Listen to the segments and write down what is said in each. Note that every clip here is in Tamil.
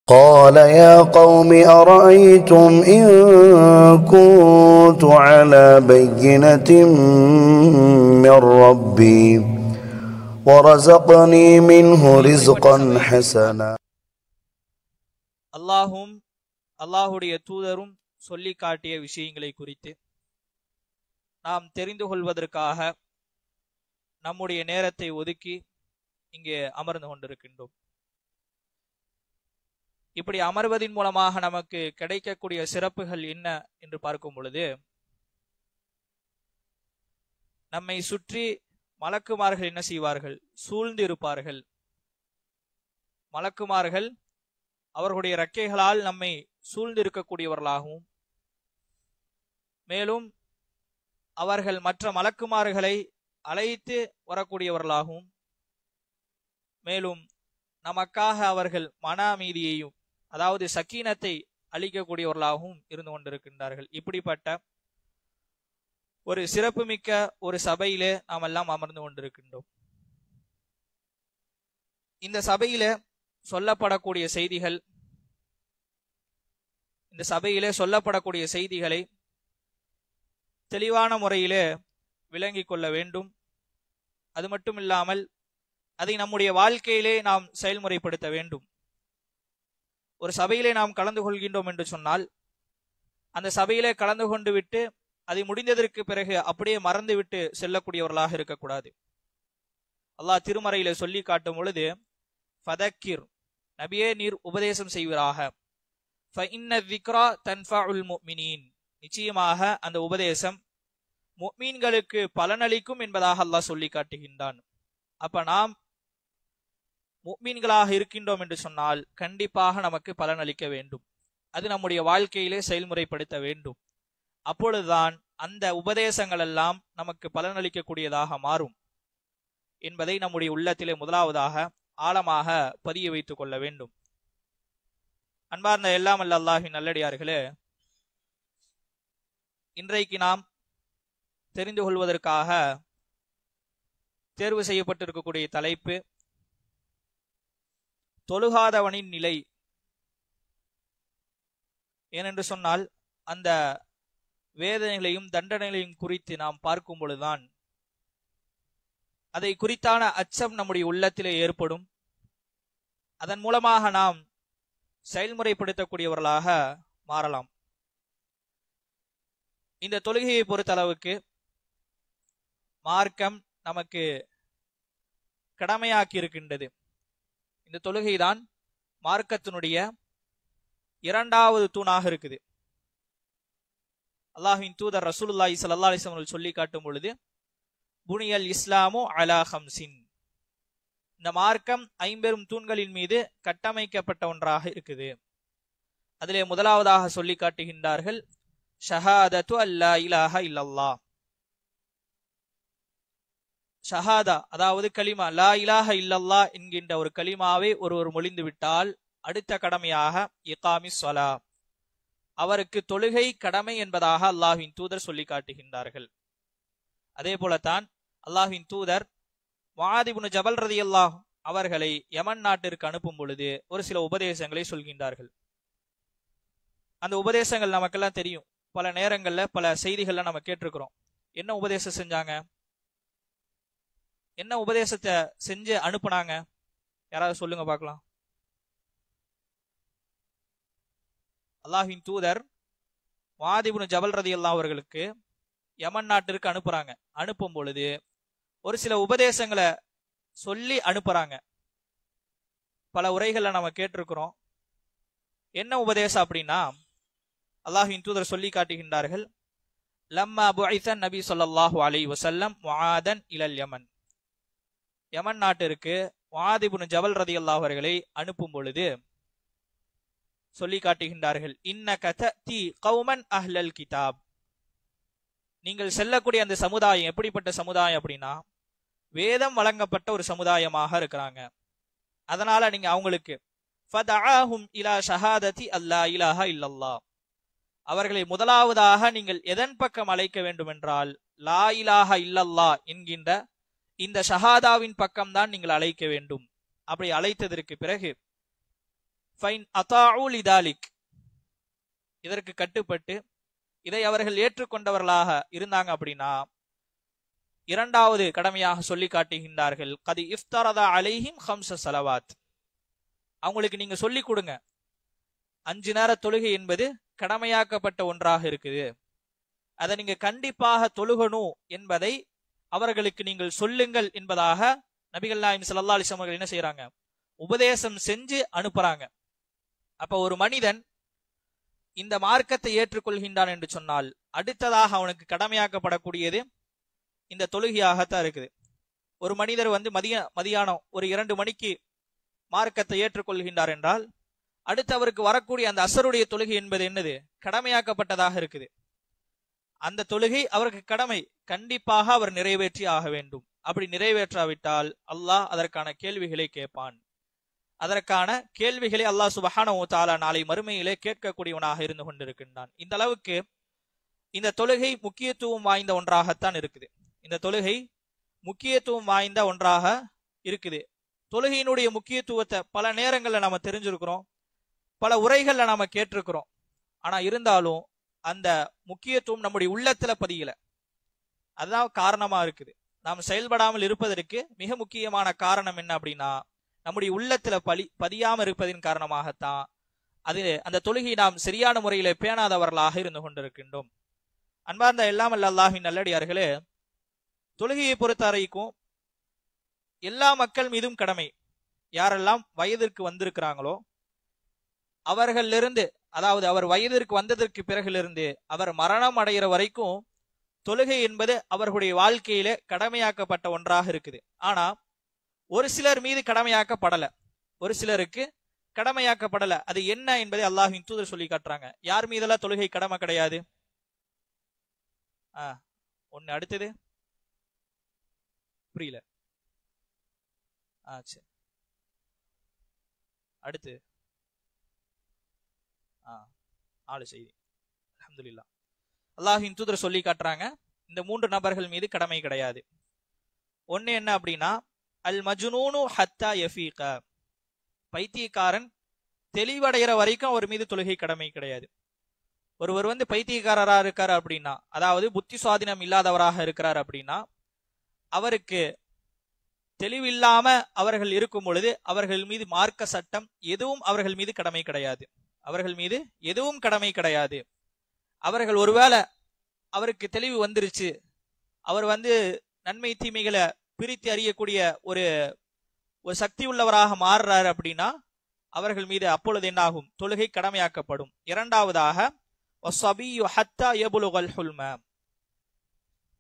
قال يا قوم أرأيتم إن كنت على بينة من ربي ورزقني منه رزقا حسنا. அல்லாஹும் அல்லாஹுடைய தூதரும் சொல்லி காட்டிய விஷயங்களை குறித்து நாம் தெரிந்து கொள்வதற்காக நம்முடைய நேரத்தை ஒதுக்கி இங்கே அமர்ந்து கொண்டிருக்கின்றோம். இப்படி அமர்வதின் மூலமாக நமக்கு கிடைக்கக்கூடிய சிறப்புகள் என்ன என்று பார்க்கும் பொழுது, நம்மை சுற்றி மலக்குமார்கள் என்ன செய்வார்கள்? சூழ்ந்து இருப்பார்கள். மலக்குமார்கள் அவர்களுடைய இறக்கைகளால் நம்மை சூழ்ந்து இருக்கக்கூடியவர்களாகவும், மேலும் அவர்கள் மற்ற மலக்குமார்களை அழைத்து வரக்கூடியவர்களாகவும், மேலும் நமக்காக அவர்கள் மன அமைதியையும் அதாவது சக்கீனத்தை அளிக்கக்கூடியவர்களாகவும் இருந்து கொண்டிருக்கின்றார்கள். இப்படிப்பட்ட ஒரு சிறப்புமிக்க ஒரு சபையிலே நாம் எல்லாம் அமர்ந்து கொண்டிருக்கின்றோம். இந்த சபையிலே சொல்லப்படக்கூடிய செய்திகளை தெளிவான முறையிலே விளங்கிக் கொள்ள வேண்டும். அது மட்டும் இல்லாமல் அதை நம்முடைய வாழ்க்கையிலே நாம் செயல்முறைப்படுத்த வேண்டும். ஒரு சபையிலே நாம் கலந்து கொள்கின்றோம் என்று சொன்னால், அந்த சபையிலே கலந்து கொண்டு விட்டு அதை முடிந்ததற்கு பிறகு அப்படியே மறந்துவிட்டு செல்லக்கூடியவர்களாக இருக்கக்கூடாது. அல்லாஹ் திருமறையிலே சொல்லி காட்டும் பொழுது, ஃபதக்கிர், நபியே நீர் உபதேசம் செய்வீராக, ஃபஇன்ன ذிக்ரா தன்ஃபஉல் முஃமினீன், நிச்சயமாக அந்த உபதேசம் முஃமின்களுக்கு பலனளிக்கும் என்பதாக அல்லாஹ் சொல்லி காட்டுகின்றான். அப்ப நாம் முஃமின்களாக இருக்கின்றோம் என்று சொன்னால் கண்டிப்பாக நமக்கு பலன் அளிக்க வேண்டும். அது நம்முடைய வாழ்க்கையிலே செயல்முறைப்படுத்த வேண்டும். அப்பொழுதுதான் அந்த உபதேசங்கள் எல்லாம் நமக்கு பலன் அளிக்கக்கூடியதாக மாறும் என்பதை நம்முடைய உள்ளத்திலே முதலாவதாக ஆழமாக பதிய வைத்துக் கொள்ள வேண்டும். அன்பார்ந்த எல்லாம் அல்ல அல்லாஹ்வின் நல்லடியார்களே, இன்றைக்கு நாம் தெரிந்து கொள்வதற்காக தேர்வு செய்யப்பட்டிருக்கக்கூடிய தலைப்பு தொழுகாதவனின் நிலை. ஏனென்று சொன்னால், அந்த வேதனைகளையும் தண்டனைகளையும் குறித்து நாம் பார்க்கும் பொழுதுதான் அதை குறித்தான அச்சம் நம்முடைய உள்ளத்திலே ஏற்படும். அதன் மூலமாக நாம் செயல்முறைப்படுத்தக்கூடியவர்களாக மாறலாம். இந்த தொழுகையை பொறுத்தளவுக்கு மார்க்கம் நமக்கு கடமையாக்கி இருக்கின்றது. இந்த தொழுகைதான் மார்க்கத்தினுடைய இரண்டாவது தூணாக இருக்குது. அல்லாஹ்வின் தூதர் ரசூலுல்லாஹி ஸல்லல்லாஹு அலைஹி வஸல்லம் சொல்லி காட்டும் பொழுது, புனியல் இஸ்லாமு அலா ஹம்சின், இந்த மார்க்கம் 50 தூண்களின் மீது கட்டமைக்கப்பட்ட ஒன்றாக இருக்குது. அதிலே முதலாவதாக சொல்லி காட்டுகின்றார்கள், ஷஹாதத்து அல்லா இலாஹ இல்லல்லாஹ். ஷஹாதா அதாவது கலிமா, லா இலாஹ இல்லல்லாஹ் என்கின்ற ஒரு கலிமாவை ஒருவர் மொழிந்து விட்டால் அடுத்த கடமையாக இகாமிஸ் ஸலா, அவருக்கு தொழுகை கடமை என்பதாக அல்லாஹ்வின் தூதர் சொல்லி காட்டுகின்றார்கள். அதே போலத்தான் அல்லாஹ்வின் தூதர் முஆத் இப்னு ஜபல் ரலியல்லாஹு அவர்களை யமன் நாட்டிற்கு அனுப்பும் பொழுது ஒரு சில உபதேசங்களை சொல்கின்றார்கள். அந்த உபதேசங்கள் நமக்கெல்லாம் தெரியும். பல நேரங்கள்ல பல செய்திகள்ல நம்ம கேட்டிருக்கிறோம். என்ன உபதேசம் செஞ்சாங்க? என்ன உபதேசத்தை செஞ்சு அனுப்புனாங்க? யாராவது சொல்லுங்க பார்க்கலாம். அல்லாஹ்வின் தூதர் முஆத் இப்னு ஜபல் ரலியல்லாஹு அவர்களுக்கு யமன் நாட்டிற்கு அனுப்புறாங்க. அனுப்பும் பொழுது ஒரு சில உபதேசங்களை சொல்லி அனுப்புறாங்க. பல உரைகள்ல நம்ம கேட்டிருக்கிறோம். என்ன உபதேசம் அப்படின்னா, அல்லாஹ்வின் தூதர் சொல்லி காட்டுகின்றார்கள், லம்மா புஇஸ நபி ஸல்லல்லாஹு அலைஹி வஸல்லம் முஆதன் இலல் யமன், யமன் நாட்டிற்கு முஆத் இப்னு ஜபல் ரலியல்லாஹு அவர்களை அனுப்பும் பொழுது சொல்லி காட்டுகின்றார்கள், இன்னக தஅதி கௌமன் அஹ்லல் கிதாப், நீங்கள் செல்லக்கூடிய அந்த சமுதாயம் எப்படிப்பட்ட சமுதாயம் அப்படின்னா, வேதம் வழங்கப்பட்ட ஒரு சமுதாயமாக இருக்கிறாங்க. அதனால நீங்க அவங்களுக்கு ஃபதஆஹும் இலா ஷஹாததி அல்லா இலாஹ இல்லல்லாஹ், அவர்களை முதலாவதாக நீங்கள் எதன் பக்கம் அழைக்க வேண்டும் என்றால், லா இலாஹ இல்லல்லாஹ் என்கின்ற இந்த ஷஹாதாவின் பக்கம்தான் நீங்கள் அழைக்க வேண்டும். அப்படி அழைத்ததற்கு பிறகு ஃபைன் அதாஉ லிதாலிக், இதற்கு கட்டுப்பட்டு இதை அவர்கள் ஏற்றுக்கொண்டவர்களாக இருந்தாங்க அப்படின்னா இரண்டாவது கடமையாக சொல்லி காட்டுகின்றார்கள், கதி இஃப்தரதா அலைஹிம் ஹம்ஸ ஸலவாத், அவங்களுக்கு நீங்க சொல்லி கொடுங்க 5 நேர தொழுகை என்பது கடமையாக்கப்பட்ட ஒன்றாக இருக்குது, அதை நீங்க கண்டிப்பாக தொழுகணும் என்பதை அவர்களுக்கு நீங்கள் சொல்லுங்கள் என்பதாக நபிகள் நாயகம் ஸல்லல்லாஹு அலைஹி வஸல்லம் அவர்கள் என்ன செய்யறாங்க, உபதேசம் செஞ்சு அனுப்புறாங்க. அப்ப ஒரு மனிதன் இந்த மார்க்கத்தை ஏற்றுக்கொள்கின்றான் என்று சொன்னால் அடுத்ததாக அவனுக்கு கடமையாக்கப்படக்கூடியது இந்த தொழுகையாகத்தான் இருக்குது. ஒரு மனிதர் வந்து மதியானம் ஒரு 2 மணிக்கு மார்க்கத்தை ஏற்றுக்கொள்கின்றார் என்றால் அடுத்து அவருக்கு வரக்கூடிய அந்த அசருடைய தொழுகை என்பது என்னது, கடமையாக்கப்பட்டதாக இருக்குது. அந்த தொழுகை அவருக்கு கடமை, கண்டிப்பாக அவர் நிறைவேற்றி ஆக வேண்டும். அப்படி நிறைவேற்றாவிட்டால் அல்லாஹ் அதற்கான கேள்விகளை கேட்பான். அதற்கான கேள்விகளை அல்லாஹ் சுப்ஹானஹு வ தஆலா நாளை மறுமையிலே கேட்கக்கூடியவனாக இருந்து கொண்டிருக்கின்றான். இந்த அளவுக்கு இந்த தொழுகை முக்கியத்துவம் வாய்ந்த ஒன்றாகத்தான் இருக்குது. இந்த தொழுகை முக்கியத்துவம் வாய்ந்த ஒன்றாக இருக்குது. தொழுகையினுடைய முக்கியத்துவத்தை பல நேரங்கள்ல நாம தெரிஞ்சிருக்கிறோம், பல உரைகள்ல நாம கேட்டிருக்கிறோம். ஆனா இருந்தாலும் அந்த முக்கியத்துவம் நம்முடைய உள்ளத்துல பதியல. அதுதான் காரணமா இருக்குது. நாம் செயல்படாமல் இருப்பதற்கு மிக முக்கியமான காரணம் என்ன அப்படின்னா, நம்முடைய உள்ளத்துல பதியாம இருப்பதின் காரணமாகத்தான் அந்த தொழுகை நாம் சரியான முறையில பேணாதவர்களாக இருந்து கொண்டிருக்கின்றோம். அன்பார்ந்த எல்லாம் அல்லாஹ்வின் நல்லடியார்களே, தொழுகையை பொறுத்த வரைக்கும் எல்லா மக்கள் மீதும் கடமை. யாரெல்லாம் வயதிற்கு வந்திருக்கிறாங்களோ அவர்களிலிருந்து, அதாவது அவர் வயதிற்கு வந்ததற்கு பிறகிலிருந்து அவர் மரணம் அடைகிற வரைக்கும் தொழுகை என்பது அவர்களுடைய வாழ்க்கையில கடமையாக்கப்பட்ட ஒன்றாக இருக்குது. ஆனா ஒரு சிலர் மீது கடமையாக்கப்படல, ஒரு சிலருக்கு கடமையாக்கப்படல. அது என்ன என்பதை அல்லாஹ்வின் தூதர் சொல்லி காட்டுறாங்க. யார் மீதெல்லாம் தொழுகை கடமை கிடையாது? ஒன்னு அடுத்தது புரியல. சரி, அடுத்து 4 செய்தி. அல்ஹம்துலில்லாஹ். அல்லாஹ்வின் தூதர் சொல்லி காட்டுறாங்க, இந்த 3 நபர்கள் மீது கடமை கிடையாது. ஒன்னு என்ன அப்படின்னா, அல் மஜ்னூனு ஹத்தா யஃபீக, பைத்தியக்காரன் தெளிவடைகிற வரைக்கும் அவர் மீது தொழுகை கடமை கிடையாது. ஒருவர் வந்து பைத்தியக்காரரா இருக்காரு அப்படின்னா, அதாவது புத்தி சுவாதீனம் இல்லாதவராக இருக்கிறார் அப்படின்னா, அவருக்கு தெளிவில்லாம அவர்கள் இருக்கும் பொழுது அவர்கள் மீது மார்க்க சட்டம் எதுவும் அவர்கள் மீது கடமை கிடையாது. அவர்கள் மீது எதுவும் கடமை கிடையாது. அவர்கள் ஒருவேளை அவருக்கு தெளிவு வந்துருச்சு, அவர் வந்து நன்மை தீமைகளை பிரித்து அறியக்கூடிய ஒரு சக்தி உள்ளவராக மாறுறாரு அப்படின்னா அவர்கள் மீது அப்பொழுது என்னாகும், தொழுகை கடமையாக்கப்படும். இரண்டாவதாக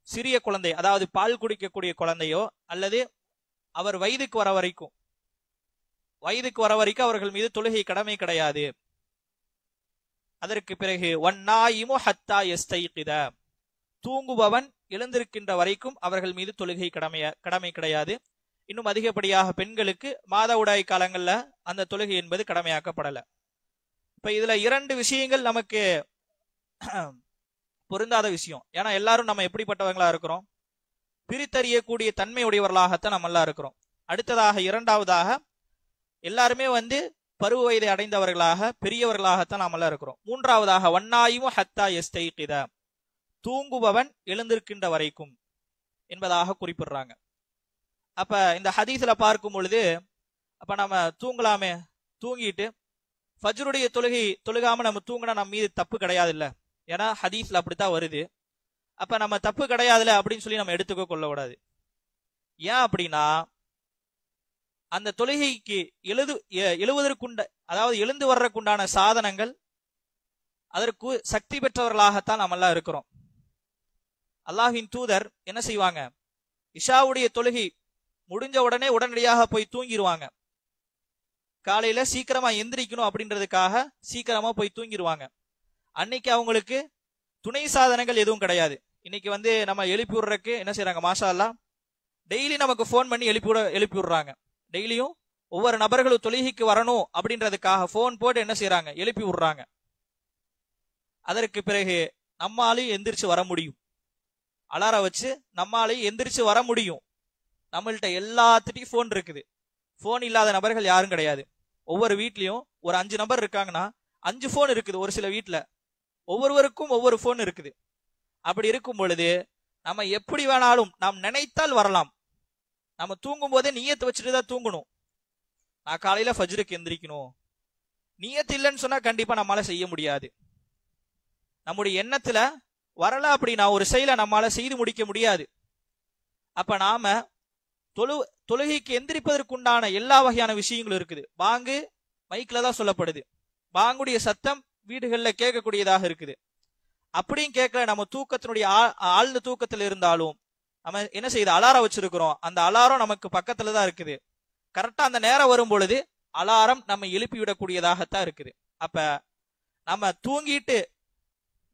சிறிய குழந்தை, அதாவது பால் குடிக்கக்கூடிய குழந்தையோ அல்லது அவர் வயதுக்கு வர வரைக்கும் அவர்கள் மீது தொழுகை கடமை கிடையாது. அதற்கு பிறகு வன்னாயிமு ஹத்தா யஸ்தைகித, தூங்குபவன் எழுந்திருக்கின்ற வரைக்கும் அவர்கள் மீது தொழுகை கடமை கிடையாது. இன்னும் அதிகப்படியாக பெண்களுக்கு மாதவிடாய் காலங்கள்ல அந்த தொழுகை என்பது கடமையாக்கப்படல. இப்ப இதுல 2 விஷயங்கள் நமக்கு பொருந்தாத விஷயம். ஏன்னா எல்லாரும் நம்ம எப்படிப்பட்டவங்களா இருக்கிறோம், பிரித்தறியக்கூடிய தன்மை உடையவர்களாகத்தான் நம்ம எல்லாம் இருக்கிறோம். அடுத்ததாக இரண்டாவதாக எல்லாருமே வந்து பருவ வயதை அடைந்தவர்களாக பெரியவர்களாகத்தான் நாம எல்லாம் இருக்கிறோம். மூன்றாவதாக வன்னாயிமு ஹத்தா யஸ்தைகித, தூங்குபவன் எழுந்திருக்கின்ற வரைக்கும் என்பதாக குறிப்பிடுறாங்க. அப்ப இந்த ஹதீஸ்ல பார்க்கும் பொழுது அப்ப நம்ம தூங்கலாமே, தூங்கிட்டு ஃபஜ்ருடைய தொழுகாம நம்ம தூங்கினா நம்ம மீது தப்பு கிடையாது இல்ல, ஏன்னா ஹதீஸ்ல அப்படித்தான் வருது. அப்ப நம்ம தப்பு கிடையாதுல அப்படின்னு சொல்லி நம்ம எடுத்துக்க கொள்ளக்கூடாது. ஏன் அப்படின்னா அந்த தொழுகைக்கு எழுவதற்குண்ட, அதாவது எழுந்து வர்றதுக்குண்டான சாதனங்கள் அதற்கு சக்தி பெற்றவர்களாகத்தான் நம்ம எல்லாம் இருக்கிறோம். அல்லாஹ்வின் தூதர் என்ன செய்வாங்க, இஷாவுடைய தொழுகை முடிஞ்ச உடனே உடனடியாக போய் தூங்கிடுவாங்க. காலையில சீக்கிரமா எந்திரிக்கணும் அப்படின்றதுக்காக சீக்கிரமா போய் தூங்கிடுவாங்க. அன்னைக்கு அவங்களுக்கு துணை சாதனங்கள் எதுவும் கிடையாது. இன்னைக்கு வந்து நம்ம எழுப்பி விடுறதுக்கு என்ன செய்யறாங்க, மாஷா அல்லாஹ் டெய்லி நமக்கு போன் பண்ணி எழுப்பி விடுறாங்க. டெய்லியும் ஒவ்வொரு நபர்களும் தொழுகைக்கு வரணும் அப்படின்றதுக்காக போன் போட்டு என்ன செய்யறாங்க, எழுப்பி விடுறாங்க. அதற்கு பிறகு நம்மாலையும் எந்திரிச்சு வர முடியும், அலாரம் வச்சு நம்மாலையும் எந்திரிச்சு வர முடியும். நம்மள்ட்ட எல்லாத்துட்டையும் போன் இருக்குது. போன் இல்லாத நபர்கள் யாரும் கிடையாது. ஒவ்வொரு வீட்லயும் ஒரு 5 நபர் இருக்காங்கன்னா 5 போன் இருக்குது ஒரு சில வீட்டுல, ஒவ்வொருவருக்கும் ஒவ்வொரு போன் இருக்குது. அப்படி இருக்கும் பொழுது நம்ம எப்படி வேணாலும் நாம் நினைத்தால் வரலாம். நம்ம தூங்கும் போதே நியத்தை வச்சுட்டு தான் தூங்கணும். நான் காலையில ஃபஜ்ருக்கு எந்திரிக்கணும், நியத்து இல்லைன்னு சொன்னா கண்டிப்பா நம்மளால செய்ய முடியாது. நம்முடைய எண்ணத்துல வரல அப்படின்னா ஒரு செயலை நம்மளால செய்து முடிக்க முடியாது. அப்ப நாம தொழுகைக்கு எந்திரிப்பதற்குண்டான எல்லா வகையான விஷயங்களும் இருக்குது. பாங்கு மைக்ல தான் சொல்லப்படுது, பாங்குடைய சத்தம் வீடுகள்ல கேட்கக்கூடியதாக இருக்குது. அப்படியும் கேட்கல, நம்ம தூக்கத்தினுடைய ஆழ்ந்த தூக்கத்துல இருந்தாலும் நம்ம என்ன செய்யுது, அலாரம் வச்சிருக்கிறோம். அந்த அலாரம் நமக்கு பக்கத்துல தான் இருக்குது. கரெக்டா அந்த நேரம் வரும் பொழுது அலாரம் நம்ம எழுப்பி விடக்கூடியதாகத்தான் இருக்குது. அப்ப நம்ம தூங்கிட்டு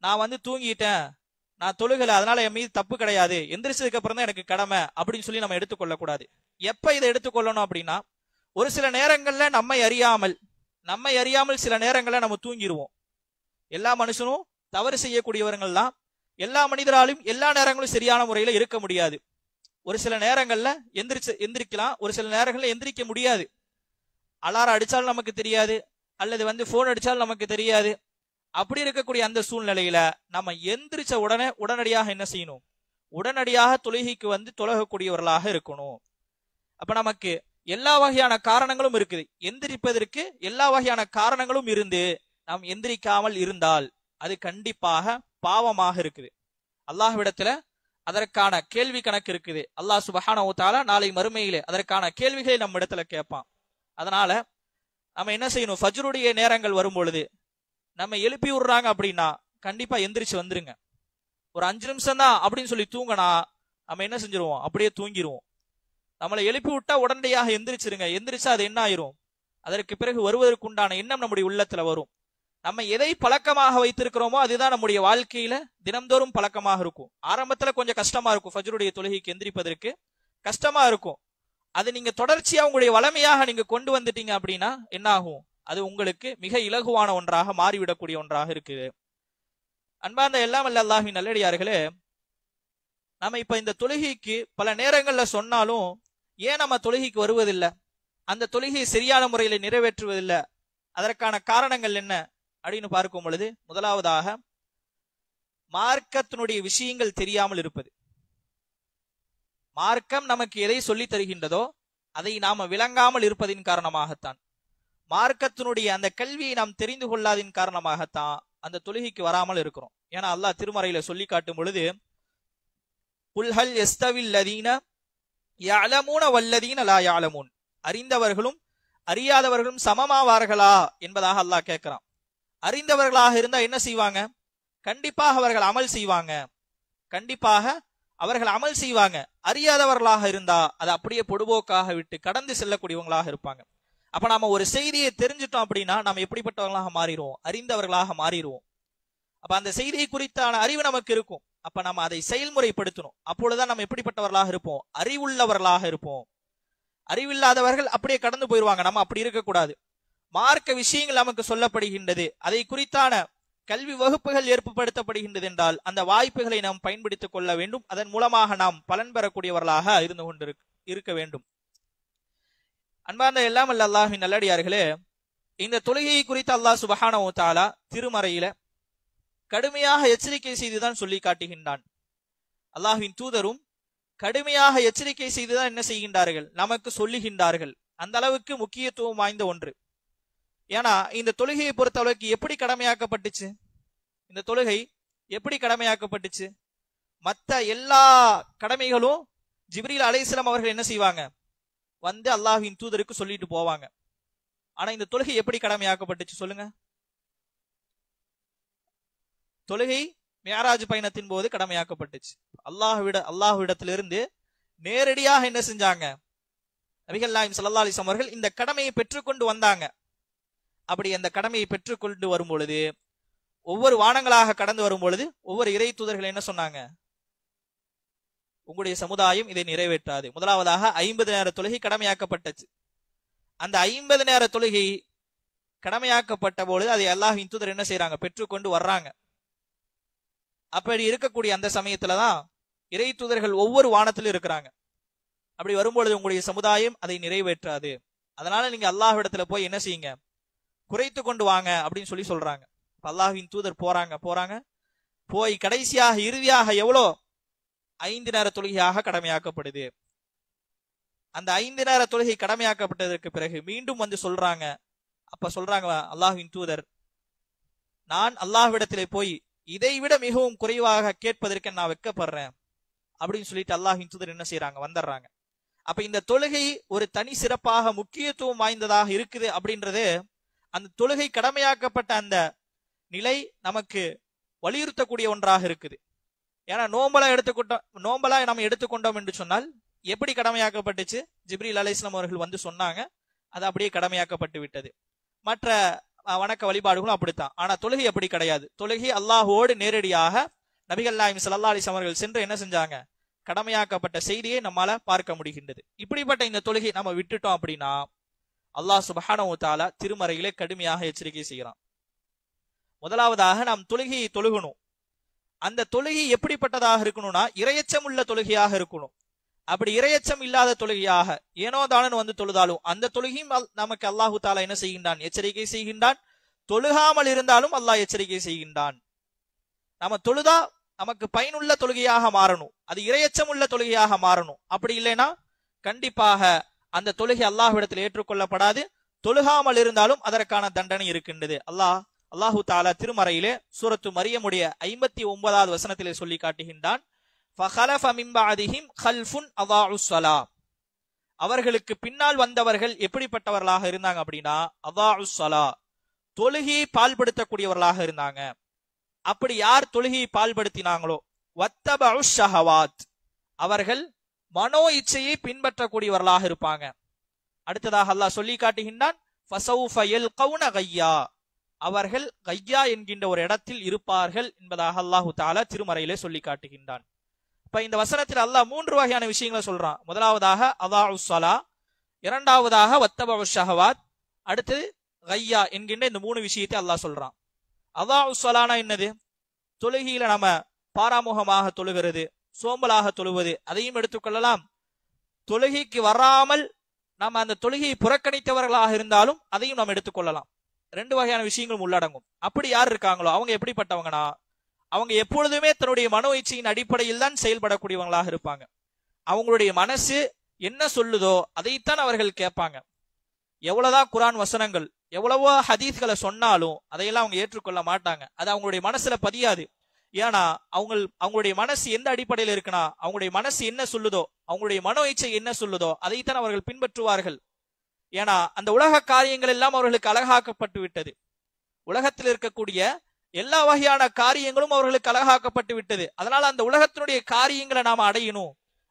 நான் தூங்கிட்டேன், நான் தொழுகல, அதனால என் மீது தப்பு கிடையாது, எந்திரிச்சதுக்கு அப்புறம் தான் எனக்கு கடமை அப்படின்னு சொல்லி நம்ம எடுத்துக்கொள்ளக்கூடாது. எப்ப இதை எடுத்துக்கொள்ளணும் அப்படின்னா, ஒரு சில நேரங்கள்ல நம்மை அறியாமல் சில நேரங்கள்ல நம்ம தூங்கிடுவோம். எல்லா மனுஷனும் தவறு செய்யக்கூடியவர்கள்லாம், எல்லா மனிதராலும் எல்லா நேரங்களும் சரியான முறையில இருக்க முடியாது. ஒரு சில நேரங்கள்ல எந்திரிக்கலாம், ஒரு சில நேரங்கள்ல எந்திரிக்க முடியாது. அலாரம் அடிச்சாலும் நமக்கு தெரியாது, அல்லது போன் அடிச்சாலும் நமக்கு தெரியாது. அப்படி இருக்கக்கூடிய அந்த சூழ்நிலையில நம்ம எந்திரிச்ச உடனடியாக என்ன செய்யணும், உடனடியாக தொழுகைக்கு தொழகக்கூடியவர்களாக இருக்கணும். அப்ப நமக்கு எல்லா வகையான காரணங்களும் இருக்குது. எந்திரிப்பதற்கு எல்லா வகையான காரணங்களும் இருந்து நாம் எந்திரிக்காமல் இருந்தால் அது கண்டிப்பாக பாவமாக இருக்குது. அல்லாஹ்விடத்துல அதற்கான கேள்வி கணக்கு இருக்குது. அல்லாஹ் சுப்ஹானஹு வ தஆலா நாளை மறுமையிலே அதற்கான கேள்விகளை நம்ம இடத்துல கேட்பான். அதனால நம்ம என்ன செய்யணும், ஃபஜ்ருடைய நேரங்கள் வரும் பொழுது நம்ம எழுப்பி விடுறாங்க அப்படின்னா கண்டிப்பா எந்திரிச்சு வந்துருங்க. ஒரு 5 நிமிஷம் தான் அப்படின்னு சொல்லி தூங்கினா நம்ம என்ன செஞ்சிருவோம், அப்படியே தூங்கிடுவோம். நம்மளை எழுப்பி விட்டா உடனடியாக எந்திரிச்சிருங்க. எந்திரிச்சா அது என்ன ஆயிரும், அதற்கு பிறகு வருவதற்குண்டான எண்ணம் நம்முடைய உள்ளத்துல வரும். நம்ம எதை பழக்கமாக வைத்திருக்கிறோமோ அதுதான் நம்முடைய வாழ்க்கையில தினம்தோறும் பழக்கமாக இருக்கும். ஆரம்பத்துல கொஞ்சம் கஷ்டமா இருக்கும், ஃபஜ்ருடைய தொழுகைக்கு எந்திரிப்பதற்கு கஷ்டமா இருக்கும். அது நீங்க தொடர்ச்சியா உங்களுடைய வளமையாக நீங்க கொண்டு வந்துட்டீங்க அப்படின்னா என்ன ஆகும், அது உங்களுக்கு மிக இலகுவான ஒன்றாக மாறிவிடக்கூடிய ஒன்றாக இருக்குது. அன்பார்ந்த எல்லாம் வல்ல அல்லாஹ்வின் நல்லடியார்களே, நம்ம இப்ப இந்த தொழுகைக்கு பல நேரங்கள்ல சொன்னாலும் ஏன் நம்ம தொழுகைக்கு வருவதில்லை, அந்த தொழுகையை சரியான முறையில நிறைவேற்றுவதில்லை, அதற்கான காரணங்கள் என்ன அப்படின்னு பார்க்கும் பொழுது, முதலாவதாக மார்க்கத்தினுடைய விஷயங்கள் தெரியாமல் இருப்பது. மார்க்கம் நமக்கு எதை சொல்லி தருகின்றதோ அதை நாம விளங்காமல் இருப்பதின் காரணமாகத்தான், மார்க்கத்தினுடைய அந்த கல்வியை நாம் தெரிந்து கொள்ளாதின் காரணமாகத்தான் அந்த தொழுகைக்கு வராமல் இருக்கிறோம். ஏன்னா அல்லாஹ் திருமறையில சொல்லி காட்டும் பொழுது, குல் ஹல் யஸ்தவில் லதீன யஅலமூன வல்லதீன லா யஅலமூன், அறிந்தவர்களும் அறியாதவர்களும் சமமாவார்களா என்பதாக அல்லாஹ் கேட்கிறான். அறிந்தவர்களாக இருந்தா என்ன செய்வாங்க, கண்டிப்பாக அவர்கள் அமல் செய்வாங்க, கண்டிப்பாக அவர்கள் அமல் செய்வாங்க. அறியாதவர்களாக இருந்தா அதை அப்படியே பொடுபோக்காக விட்டு கடந்து செல்லக்கூடியவங்களாக இருப்பாங்க. அப்ப நாம ஒரு செய்தியை தெரிஞ்சிட்டோம் அப்படின்னா நம்ம எப்படிப்பட்டவர்களாக மாறிடுவோம், அறிந்தவர்களாக மாறிடுவோம். அப்ப அந்த செய்தியை குறித்தான அறிவு நமக்கு இருக்கும். அப்ப நம்ம அதை செயல்முறைப்படுத்தணும். அப்பொழுதுதான் நம்ம எப்படிப்பட்டவர்களாக இருப்போம், அறிவுள்ளவர்களாக இருப்போம். அறிவில்லாதவர்கள் அப்படியே கடந்து போயிடுவாங்க. நம்ம அப்படி இருக்கக்கூடாது. மார்க்க விஷயங்கள் நமக்கு சொல்லப்படுகின்றது, அதை குறித்தான கல்வி வகுப்புகள் ஏற்படுத்தப்படுகின்றது என்றால் அந்த வாய்ப்புகளை நாம் பயன்படுத்திக் கொள்ள வேண்டும். அதன் மூலமாக நாம் பலன் பெறக்கூடியவர்களாக இருந்து கொண்டு இருக்க வேண்டும். அன்பார்ந்த எல்லாம் வல்ல அல்லாஹ்வின் நல்லடியார்களே, இந்த தொழுகையை குறித்து அல்லாஹ் சுப்ஹானஹு வ தஆலா திருமறையில கடுமையாக எச்சரிக்கை செய்துதான் சொல்லி காட்டுகின்றான். அல்லாஹ்வின் தூதரும் கடுமையாக எச்சரிக்கை செய்துதான் என்ன செய்கின்றார்கள், நமக்கு சொல்லுகின்றார்கள். அந்த அளவுக்கு முக்கியத்துவம் வாய்ந்த ஒன்று. ஏன்னா இந்த தொழுகையை பொறுத்த அளவுக்கு எப்படி கடமையாக்கப்பட்டுச்சு, இந்த தொழுகை எப்படி கடமையாக்கப்பட்டுச்சு, மற்ற எல்லா கடமைகளும் ஜிப்ரீல் அலைஹிஸ்ஸலாம் அவர்கள் என்ன செய்வாங்க, அல்லாஹ்வின் தூதருக்கு சொல்லிட்டு போவாங்க. ஆனா இந்த தொழுகை எப்படி கடமையாக்கப்பட்டுச்சு சொல்லுங்க. தொழுகை மியராஜ் பயணத்தின் போது கடமையாக்கப்பட்டுச்சு. அல்லாஹ்விடத்திலிருந்து நேரடியாக என்ன செஞ்சாங்க, நபிகள் நாயகம் ஸல்லல்லாஹு அலைஹி வஸல்லம் அவர்கள் இந்த கடமையை பெற்றுக்கொண்டு வந்தாங்க. அப்படி அந்த கடமையை பெற்றுக்கொண்டு வரும் பொழுது, ஒவ்வொரு வானங்களாக கடந்து வரும் பொழுது ஒவ்வொரு இறை தூதர்கள் என்ன சொன்னாங்க, உங்களுடைய சமுதாயம் இதை நிறைவேற்றாது. முதலாவதாக 50 நேர தொழுகை கடமையாக்கப்பட்டுச்சு. அந்த 50 நேர தொழுகை கடமையாக்கப்பட்ட பொழுது அதை அல்லாஹ்வின் தூதர் என்ன செய்யறாங்க, பெற்றுக்கொண்டு வர்றாங்க. அப்படி இருக்கக்கூடிய அந்த சமயத்துலதான் இறை தூதர்கள் ஒவ்வொரு வானத்திலும் இருக்கிறாங்க. அப்படி வரும்பொழுது உங்களுடைய சமுதாயம் அதை நிறைவேற்றாது, அதனால நீங்க அல்லாஹ்விடத்துல போய் என்ன செய்யுங்க, குறைத்து கொண்டு வாங்க அப்படின்னு சொல்றாங்க. அல்லாஹ்வின் தூதர் போறாங்க. போய் கடைசியாக இறுதியாக எவ்வளோ 5 நேர தொழுகையாக கடமையாக்கப்படுது. அந்த 5 நேர தொழுகை கடமையாக்கப்பட்டதற்கு பிறகு மீண்டும் வந்து சொல்றாங்க. அப்ப சொல்றாங்க அல்லாஹ்வின் தூதர், நான் அல்லாஹ்விடத்திலே போய் இதைவிட மிகவும் குறைவாக கேட்பதற்கு நான் வெட்கப்படுறேன் அப்படின்னு சொல்லிட்டு அல்லாஹ்வின் தூதர் என்ன செய்யறாங்க, வந்துடுறாங்க. அப்ப இந்த தொழுகை ஒரு தனி சிறப்பாக முக்கியத்துவம் வாய்ந்ததாக இருக்குது அப்படின்றது அந்த தொழுகை கடமையாக்கப்பட்ட அந்த நிலை நமக்கு வலியுறுத்தக்கூடிய ஒன்றாக இருக்குது. ஏன்னா நோம்பலா நம்ம எடுத்துக்கொண்டோம் என்று சொன்னால் எப்படி கடமையாக்கப்பட்டுச்சு, ஜிப்ரீல் அலைஹிஸ்ஸலாம் அவர்கள் வந்து சொன்னாங்க, அது அப்படியே கடமையாக்கப்பட்டு விட்டது. மற்ற வணக்க வழிபாடுகளும் அப்படித்தான். ஆனா தொழுகை அப்படி கிடையாது. தொழுகை அல்லாஹோடு நேரடியாக நபிகள் நாயகம் ஸல்லல்லாஹு அலைஹி வஸல்லம் அவர்கள் சென்று என்ன செஞ்சாங்க, கடமையாக்கப்பட்ட செய்தியை நம்மால பார்க்க முடிகின்றது. இப்படிப்பட்ட இந்த தொழுகை நம்ம விட்டுட்டோம் அப்படின்னா அல்லாஹ் சுப்ஹானஹு வ தஆலா திருமறையிலே கடுமையாக எச்சரிக்கை செய்கிறான். முதலாவதாக நாம் தொழுகையை தொழுகணும். அந்த தொழுகை எப்படிப்பட்டதாக இருக்கணும்னா இரையச்சம் உள்ள தொழுகையாக இருக்கணும். அப்படி இரையச்சம் இல்லாத தொழுகையாக ஏனோ தானன் வந்து தொழுதாலும் அந்த தொழுகையும் நமக்கு அல்லாஹு தஆலா என்ன செய்கின்றான், எச்சரிக்கை செய்கின்றான். தொழுகாமல் இருந்தாலும் அல்லாஹ் எச்சரிக்கை செய்கின்றான். நம்ம தொழுதா நமக்கு பயனுள்ள தொழுகையாக மாறணும், அது இரையச்சம் உள்ள தொழுகையாக மாறணும். அப்படி இல்லைன்னா கண்டிப்பாக அந்த தொழுகை அல்லாஹ்விடத்தில் ஏற்றுக்கொள்ளப்படாது. தொழுகாமல் இருந்தாலும் அதற்கான தண்டனை இருக்கின்றது. அல்லாஹு தஆலா திருமறையிலே சூரத்து மரியமுடைய 59வது வசனத்திலே சொல்லி காட்டுகின்றான், ஃபஹலஃப மின் பஅதிஹிம் கல்ஃபுன் அதாஉஸ் ஸலா. அவர்களுக்கு பின்னால் வந்தவர்கள் எப்படிப்பட்டவர்களாக இருந்தாங்க அப்படின்னா அதாஉஸ் ஸலா, தொழுகையை பால்படுத்தக்கூடியவர்களாக இருந்தாங்க. அப்படி யார் தொழுகையை பால்படுத்தினாங்களோ வத்தபஉஷ் ஷஹவாத், அவர்கள் மனோ இச்சையை பின்பற்றக்கூடியவர்களாக இருப்பாங்க. அடுத்ததாக அல்லாஹ் சொல்லி காட்டுகின்றான், ஃபஸௌஃப யல்கௌன கய்யா, அவர்கள் கையா என்கின்ற ஒரு இடத்தில் இருப்பார்கள் என்பதாக அல்லாஹு தஆலா திருமறையிலே சொல்லி காட்டுகின்றான். இப்ப இந்த வசனத்தில் அல்லாஹ் 3 வகையான விஷயங்களை சொல்றான். முதலாவதாக அதாஉஸ் ஸலா, இரண்டாவதாக வத்தபஉஷ் ஷஹவாத், அடுத்து கையா என்கின்ற இந்த 3 விஷயத்தை அல்லாஹ் சொல்றான். அதாஉஸ் ஸலானா என்னது, தொழுகையில நம்ம பாராமுகமாக தொழுகிறது, சோம்பலாக தொழுவது, அதையும் எடுத்துக்கொள்ளலாம். தொழுகைக்கு வராமல் நம்ம அந்த தொழுகையை புறக்கணித்தவர்களாக இருந்தாலும் அதையும் நாம் எடுத்துக்கொள்ளலாம். 2 வகையான விஷயங்களும் உள்ளடங்கும். அப்படி யார் இருக்காங்களோ அவங்க எப்படிப்பட்டவங்கன்னா அவங்க எப்பொழுதுமே தன்னுடைய மனோ இச்சையின் அடிப்படையில் தான் செயல்படக்கூடியவங்களாக இருப்பாங்க. அவங்களுடைய மனசு என்ன சொல்லுதோ அதைத்தான் அவர்கள் கேட்பாங்க. எவ்வளவுதான் குர்ஆன் வசனங்கள் எவ்வளவோ ஹதீஸ்களை சொன்னாலும் அதையெல்லாம் அவங்க ஏற்றுக்கொள்ள மாட்டாங்க. அது அவங்களுடைய மனசுல பதியாது. ஏன்னா அவங்களுடைய மனசு எந்த அடிப்படையில் இருக்குன்னா அவங்களுடைய மனசு என்ன சொல்லுதோ, அவங்களுடைய மனோ இச்சை என்ன சொல்லுதோ அதைத்தான் அவர்கள் பின்பற்றுவார்கள். ஏன்னா அந்த உலக காரியங்கள் எல்லாம் அவர்களுக்கு அழகாக்கப்பட்டு விட்டது. உலகத்தில் இருக்கக்கூடிய எல்லா வகையான காரியங்களும் அவர்களுக்கு அழகாக்கப்பட்டு விட்டது. அதனால அந்த உலகத்தினுடைய காரியங்களை நாம அடையணும்,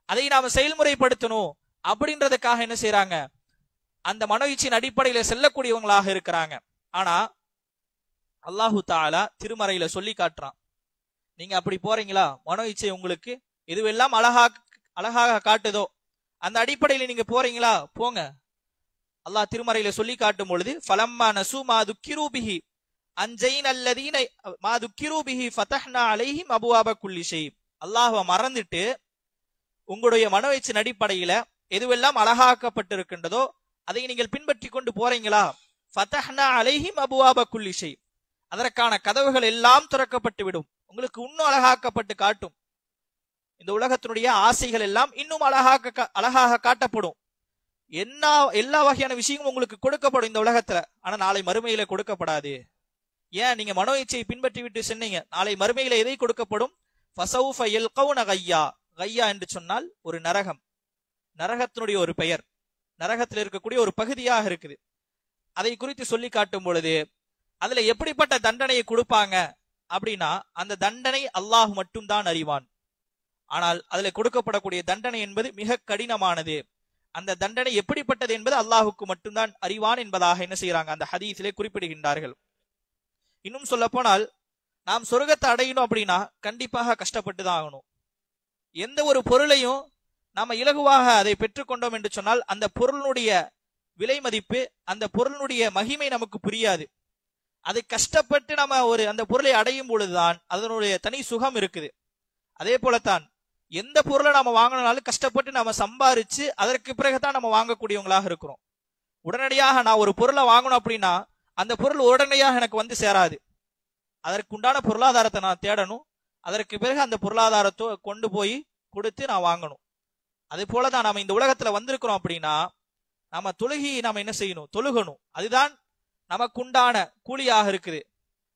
அதை நாம செயல்முறைப்படுத்தணும் அப்படின்றதுக்காக என்ன செய்யறாங்க, அந்த மனோ இச்சையின் அடிப்படையில செல்லக்கூடியவங்களாக இருக்கிறாங்க. ஆனா அல்லாஹு தஆலா திருமறையில சொல்லி காட்டுறான், நீங்க அப்படி போறீங்களா, மனோ இச்சை உங்களுக்கு எதுவெல்லாம் அழகாக காட்டுதோ அந்த அடிப்படையில நீங்க போறீங்களா, போங்க. அல்லாஹ் திருமறையில சொல்லி காட்டும் பொழுது ஃபலம்மா நசு மா துக்கிரு பிஹி அன்ஜைனல்லதீன மா துக்கிரு பிஹி ஃபதஹ்னா அலைஹிம் அபுவாப குல்லி ஷை. அல்லாஹ்வை மறந்துட்டு உங்களுடைய மனோ இச்சையின் அடிப்படையில எதுவெல்லாம் அழகாக்கப்பட்டிருக்கின்றதோ அதை நீங்கள் பின்பற்றி கொண்டு போறீங்களா, ஃபதஹ்னா அலைஹிம் அபுவாப குல்லி ஷை, அதற்கான கதவுகள் எல்லாம் திறக்கப்பட்டு விடும், உங்களுக்கு இன்னும் அழகாக்கப்பட்டு காட்டும். இந்த உலகத்தினுடைய ஆசைகள் எல்லாம் இன்னும் அழகாக காட்டப்படும். எல்லா வகையான விஷயமும் உங்களுக்கு கொடுக்கப்படும் இந்த உலகத்துல. ஆனா நாளை மறுமையில கொடுக்கப்படாது. ஏன், நீங்க மனோ இச்சையை பின்பற்றி விட்டு சொன்னீங்க. நாளை மறுமையில எதை கொடுக்கப்படும், ஃபஸௌஃப யல்கௌன கய்யா. கய்யா என்று சொன்னால் ஒரு நரகம், நரகத்தினுடைய ஒரு பெயர், நரகத்தில் இருக்கக்கூடிய ஒரு பகுதியாக இருக்குது. அதை குறித்து சொல்லி காட்டும் பொழுது அதுல எப்படிப்பட்ட தண்டனையை கொடுப்பாங்க அப்படின்னா அந்த தண்டனை அல்லாஹ் மட்டும்தான் அறிவான். ஆனால் அதுல கொடுக்கப்படக்கூடிய தண்டனை என்பது மிக கடினமானது. அந்த தண்டனை எப்படிப்பட்டது என்பது அல்லாஹுக்கு மட்டும்தான் அறிவான் என்பதாக என்ன செய்யறாங்க, அந்த ஹதீஸிலே குறிப்பிடுகின்றார்கள். இன்னும் சொல்ல போனால் நாம் சொர்க்கத்தை அடையணும் அப்படின்னா கண்டிப்பாக கஷ்டப்பட்டு தான் ஆகணும். எந்த ஒரு பொருளையும் நாம இலகுவாக அதை பெற்றுக்கொண்டோம் என்று சொன்னால் அந்த பொருளுடைய விலை மதிப்பு, அந்த பொருளுடைய மகிமை நமக்கு புரியாது. அதை கஷ்டப்பட்டு நம்ம அந்த பொருளை அடையும் பொழுதுதான் அதனுடைய தனி சுகம் இருக்குது. அதே போலத்தான் எந்த பொருளை நம்ம வாங்கினாலும் கஷ்டப்பட்டு நம்ம சம்பாரிச்சு அதற்கு பிறகுதான் நம்ம வாங்கக்கூடியவங்களாக இருக்கிறோம். உடனடியாக நான் ஒரு பொருளை வாங்கணும் அப்படின்னா அந்த பொருள் உடனடியாக எனக்கு வந்து சேராது. அதற்குண்டான பொருளாதாரத்தை நான் தேடணும். அதற்கு பிறகு அந்த பொருளாதாரத்தை கொண்டு போய் கொடுத்து நான் வாங்கணும். அதே போலதான் நாம இந்த உலகத்துல வந்திருக்கிறோம் அப்படின்னா நாம தொழுகையை நாம என்ன செய்யணும்? தொழுகணும். அதுதான் நமக்குண்டான கூலியாக இருக்குது.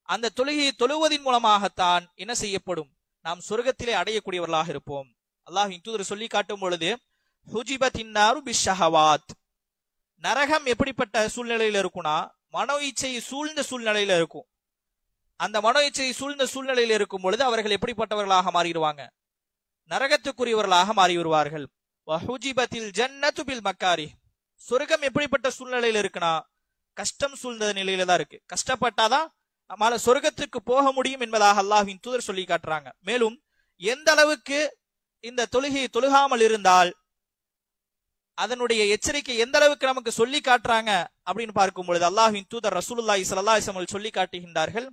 அந்த தொழுகையை தொழுவதின் மூலமாகத்தான் என்ன செய்யப்படும்? நாம் சொர்க்கத்திலே அடையக்கூடியவர்களாக இருப்போம். அல்லாஹ்வின் தூதர் சொல்லி காட்டும் பொழுது ஹுஜிபத்தின்னாரு பிஷ்ஷஹவாத், நரகம் எப்படிப்பட்ட சூழ்நிலையில இருக்கும்னா மனோ இச்சை சூழ்ந்த சூழ்நிலையில இருக்கும். அந்த மனோ இச்சை சூழ்ந்த சூழ்நிலையில் இருக்கும் பொழுது அவர்கள் எப்படிப்பட்டவர்களாக மாறிடுவாங்க? நரகத்துக்குரியவர்களாக மாறி வருவார்கள். வஹுஜிபத்தில் ஜன்னத்து பில் மக்காரி, சொர்க்கம் எப்படிப்பட்ட சூழ்நிலையில இருக்குன்னா கஷ்டம் சூழ்ந்த நிலையில தான் இருக்கு. கஷ்டப்பட்டாதான் நம்மால சொர்க்கத்துக்கு போக முடியும் என்பதாக அல்லாஹ்வின் தூதர் சொல்லி காட்டுறாங்க. மேலும் எந்த அளவுக்கு இந்த தொழுகையை தொழுகாமல் இருந்தால் அதனுடைய எச்சரிக்கை எந்த அளவுக்கு நமக்கு சொல்லி காட்டுறாங்க அப்படின்னு பார்க்கும் பொழுது அல்லாஹ்வின் தூதர் ரசூலுல்லாஹி ஸல்லல்லாஹு அலைஹி வஸல்லம் சொல்லி காட்டுகின்றார்கள்,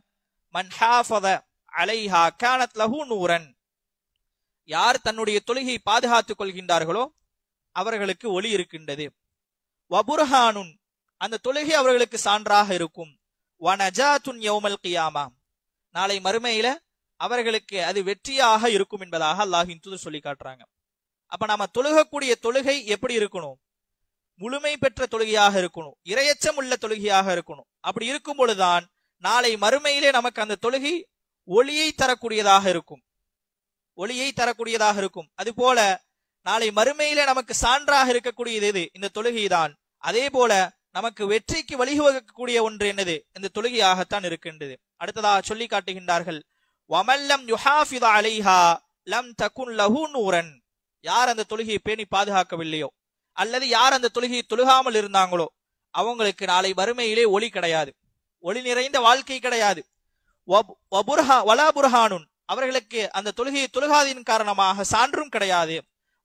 மன் ஹாஃபத அலைஹா கானத் லஹு நூரன், யார் தன்னுடைய தொழுகையை பாதுகாத்துக் கொள்கின்றார்களோ அவர்களுக்கு ஒளி இருக்கின்றது. வபுர்ஹானுன், அந்த தொழுகை அவர்களுக்கு சான்றாக இருக்கும். வனஜாத்துன் யௌமல் கியாமா, நாளை மறுமையில அவர்களுக்கு அது வெற்றியாக இருக்கும் என்பதாக அல்லாஹ்வின் தூதர் சொல்லி காட்டுறாங்க. அப்ப நாம தொழுகக்கூடிய தொழுகை எப்படி இருக்கணும்? முழுமை பெற்ற தொழுகையாக இருக்கணும், இரையச்சம் உள்ள தொழுகையாக இருக்கணும். அப்படி இருக்கும் பொழுதுதான் நாளை மறுமையிலே நமக்கு அந்த தொழுகை ஒளியை தரக்கூடியதாக இருக்கும், ஒளியை தரக்கூடியதாக இருக்கும். அது போல நாளை மறுமையிலே நமக்கு சான்றாக இருக்கக்கூடியது எது? இந்த தொழுகைதான். அதே போல நமக்கு வெற்றிக்கு வழிவகுக்கக்கூடிய ஒன்று என்னது? இந்த தொழுகையாகத்தான் இருக்கின்றது. அடுத்ததாக சொல்லி காட்டுகின்றார்கள், வமல்லம் யுஹாஃபிது அலைஹா லம் தகுன் லஹு நூரன், யார் அந்த தொழுகையை பேணி பாதுகாக்கவில்லையோ அல்லது யார் அந்த தொழுகையை தொழுகாமல் இருந்தாங்களோ அவங்களுக்கு நாளை மறுமையிலே ஒளி கிடையாது, ஒளி நிறைந்த வாழ்க்கை கிடையாது. வலா புர்ஹானுன், அவர்களுக்கு அந்த தொழுகையை தொழுகாதின் காரணமாக சான்றும் கிடையாது.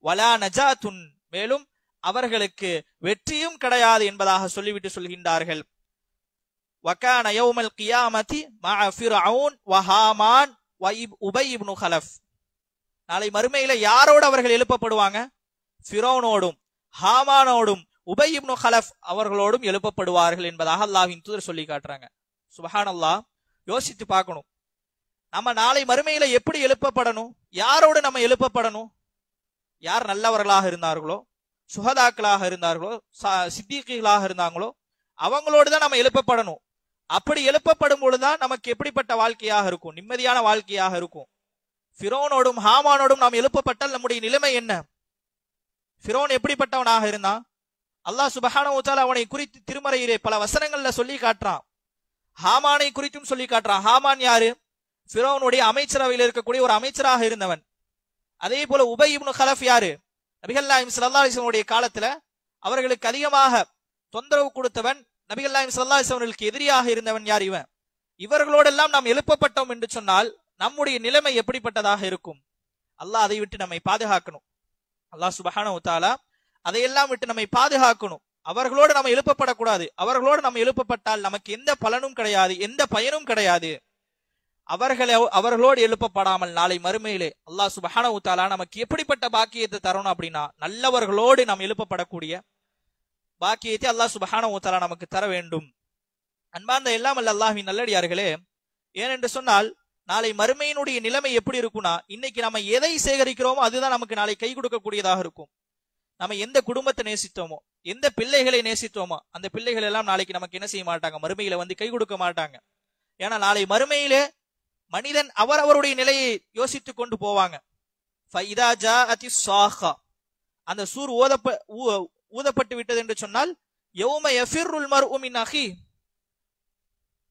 வலா நஜாத்துன், மேலும் அவர்களுக்கு வெற்றியும் கிடையாது என்பதாக சொல்லிவிட்டு சொல்கின்றார்கள். வகான யௌமல் கியாமத்தி மஅ ஃபிர்அவுன் வ ஹாமான் வ உபை இப்னு கலஃப், நாளை மறுமையில யாரோடு அவர்கள் எழுப்பப்படுவாங்க? ஃபிரௌனோடும் ஹாமானோடும் உபை இப்னு கலஃப் அவர்களோடும் எழுப்பப்படுவார்கள் என்பதாக அல்லாஹ்வின் தூதர் சொல்லி காட்டுறாங்க. சுப்ஹானல்லாஹ், யோசித்து பார்க்கணும். நம்ம நாளை மறுமையில எப்படி எழுப்பப்படணும்? யாரோடு நம்ம எழுப்பப்படணும்? யார் நல்லவர்களாக இருந்தார்களோ, சுஹதாக்களாக இருந்தார்களோ, சித்திகளாக இருந்தாங்களோ அவங்களோடு தான் நம்ம எழுப்பப்படணும். அப்படி எழுப்பப்படும் பொழுதுதான் நமக்கு எப்படிப்பட்ட வாழ்க்கையாக இருக்கும்? நிம்மதியான வாழ்க்கையாக இருக்கும். ஃபிரௌனோடும் ஹாமானோடும் நாம் எழுப்பப்பட்டால் நம்முடைய நிலைமை என்ன? ஃபிரௌன் எப்படிப்பட்டவனாக இருந்தான்? அல்லாஹ் சுப்ஹானஹு வ தஆலா அவனை குறித்து திருமறையிலே பல வசனங்கள்ல சொல்லி காட்டுறான். ஹாமானை குறித்தும் சொல்லி காட்டுறான். ஹாமான் யாரு? ஃபிரௌனுடைய அமைச்சரவையில் இருக்கக்கூடிய ஒரு அமைச்சராக இருந்தவன். அதே போல உபை இப்னு கலஃப் யாரு? நபிகள் நாயகம் ஸல்லல்லாஹு அலைஹி வஸல்லம் உடைய காலத்துல அவர்களுக்கு அதிகமாக தொந்தரவு கொடுத்தவன், நபிகள் நாயகம் ஸல்லல்லாஹு அலைஹி வஸல்லம் அவர்களுக்கு எதிரியாக இருந்தவன் யார்? இவன். இவர்களோடெல்லாம் நாம் எழுப்பப்பட்டோம் என்று சொன்னால் நம்முடைய நிலைமை எப்படிப்பட்டதாக இருக்கும்? அல்லாஹ் அதை விட்டு நம்மை பாதுகாக்கணும். அல்லாஹ் சுப்ஹானஹு வ தஆலா அதையெல்லாம் விட்டு நம்மை பாதுகாக்கணும். அவர்களோடு நம்ம எழுப்பப்படக்கூடாது. அவர்களோடு நம்ம எழுப்பப்பட்டால் நமக்கு எந்த பலனும் கிடையாது, எந்த பயனும் கிடையாது. அவர்களோடு எழுப்பப்படாமல் நாளை மறுமையிலே அல்லாஹ் சுப்ஹானஹு வ தஆலா நமக்கு எப்படிப்பட்ட பாக்கியத்தை தரணும் அப்படின்னா நல்லவர்களோடு நாம் எழுப்பப்படக்கூடிய பாக்கியத்தை அல்லாஹ் சுப்ஹானஹு வ தஆலா நமக்கு தர வேண்டும். அன்பார்ந்த எல்லாம் அல்ல அல்லாஹ்வின் நல்லடியார்களே, ஏனென்று சொன்னால் நாளை மறுமையினுடைய நிலைமை எப்படி இருக்கும்னா, இன்னைக்கு நம்ம எதை சேகரிக்கிறோமோ அதுதான் நமக்கு நாளை கை கொடுக்கக்கூடியதாக இருக்கும். நம்ம எந்த குடும்பத்தை நேசித்தோமோ, எந்த பிள்ளைகளை நேசித்தோமோ அந்த பிள்ளைகள் எல்லாம் நாளைக்கு நமக்கு என்ன செய்ய மாட்டாங்க? மறுமையில வந்து கை கொடுக்க மாட்டாங்க. ஏன்னா நாளை மறுமையிலே மனிதன் அவருடைய நிலையை யோசித்துக் கொண்டு போவாங்க. ஃபைதா ஜாஅத்தி ஸாஹா, அந்த சூர் ஊதப்பட்டு விட்டது என்று சொன்னால் யௌம யஃபிருல் மர்உ மின் அஹி,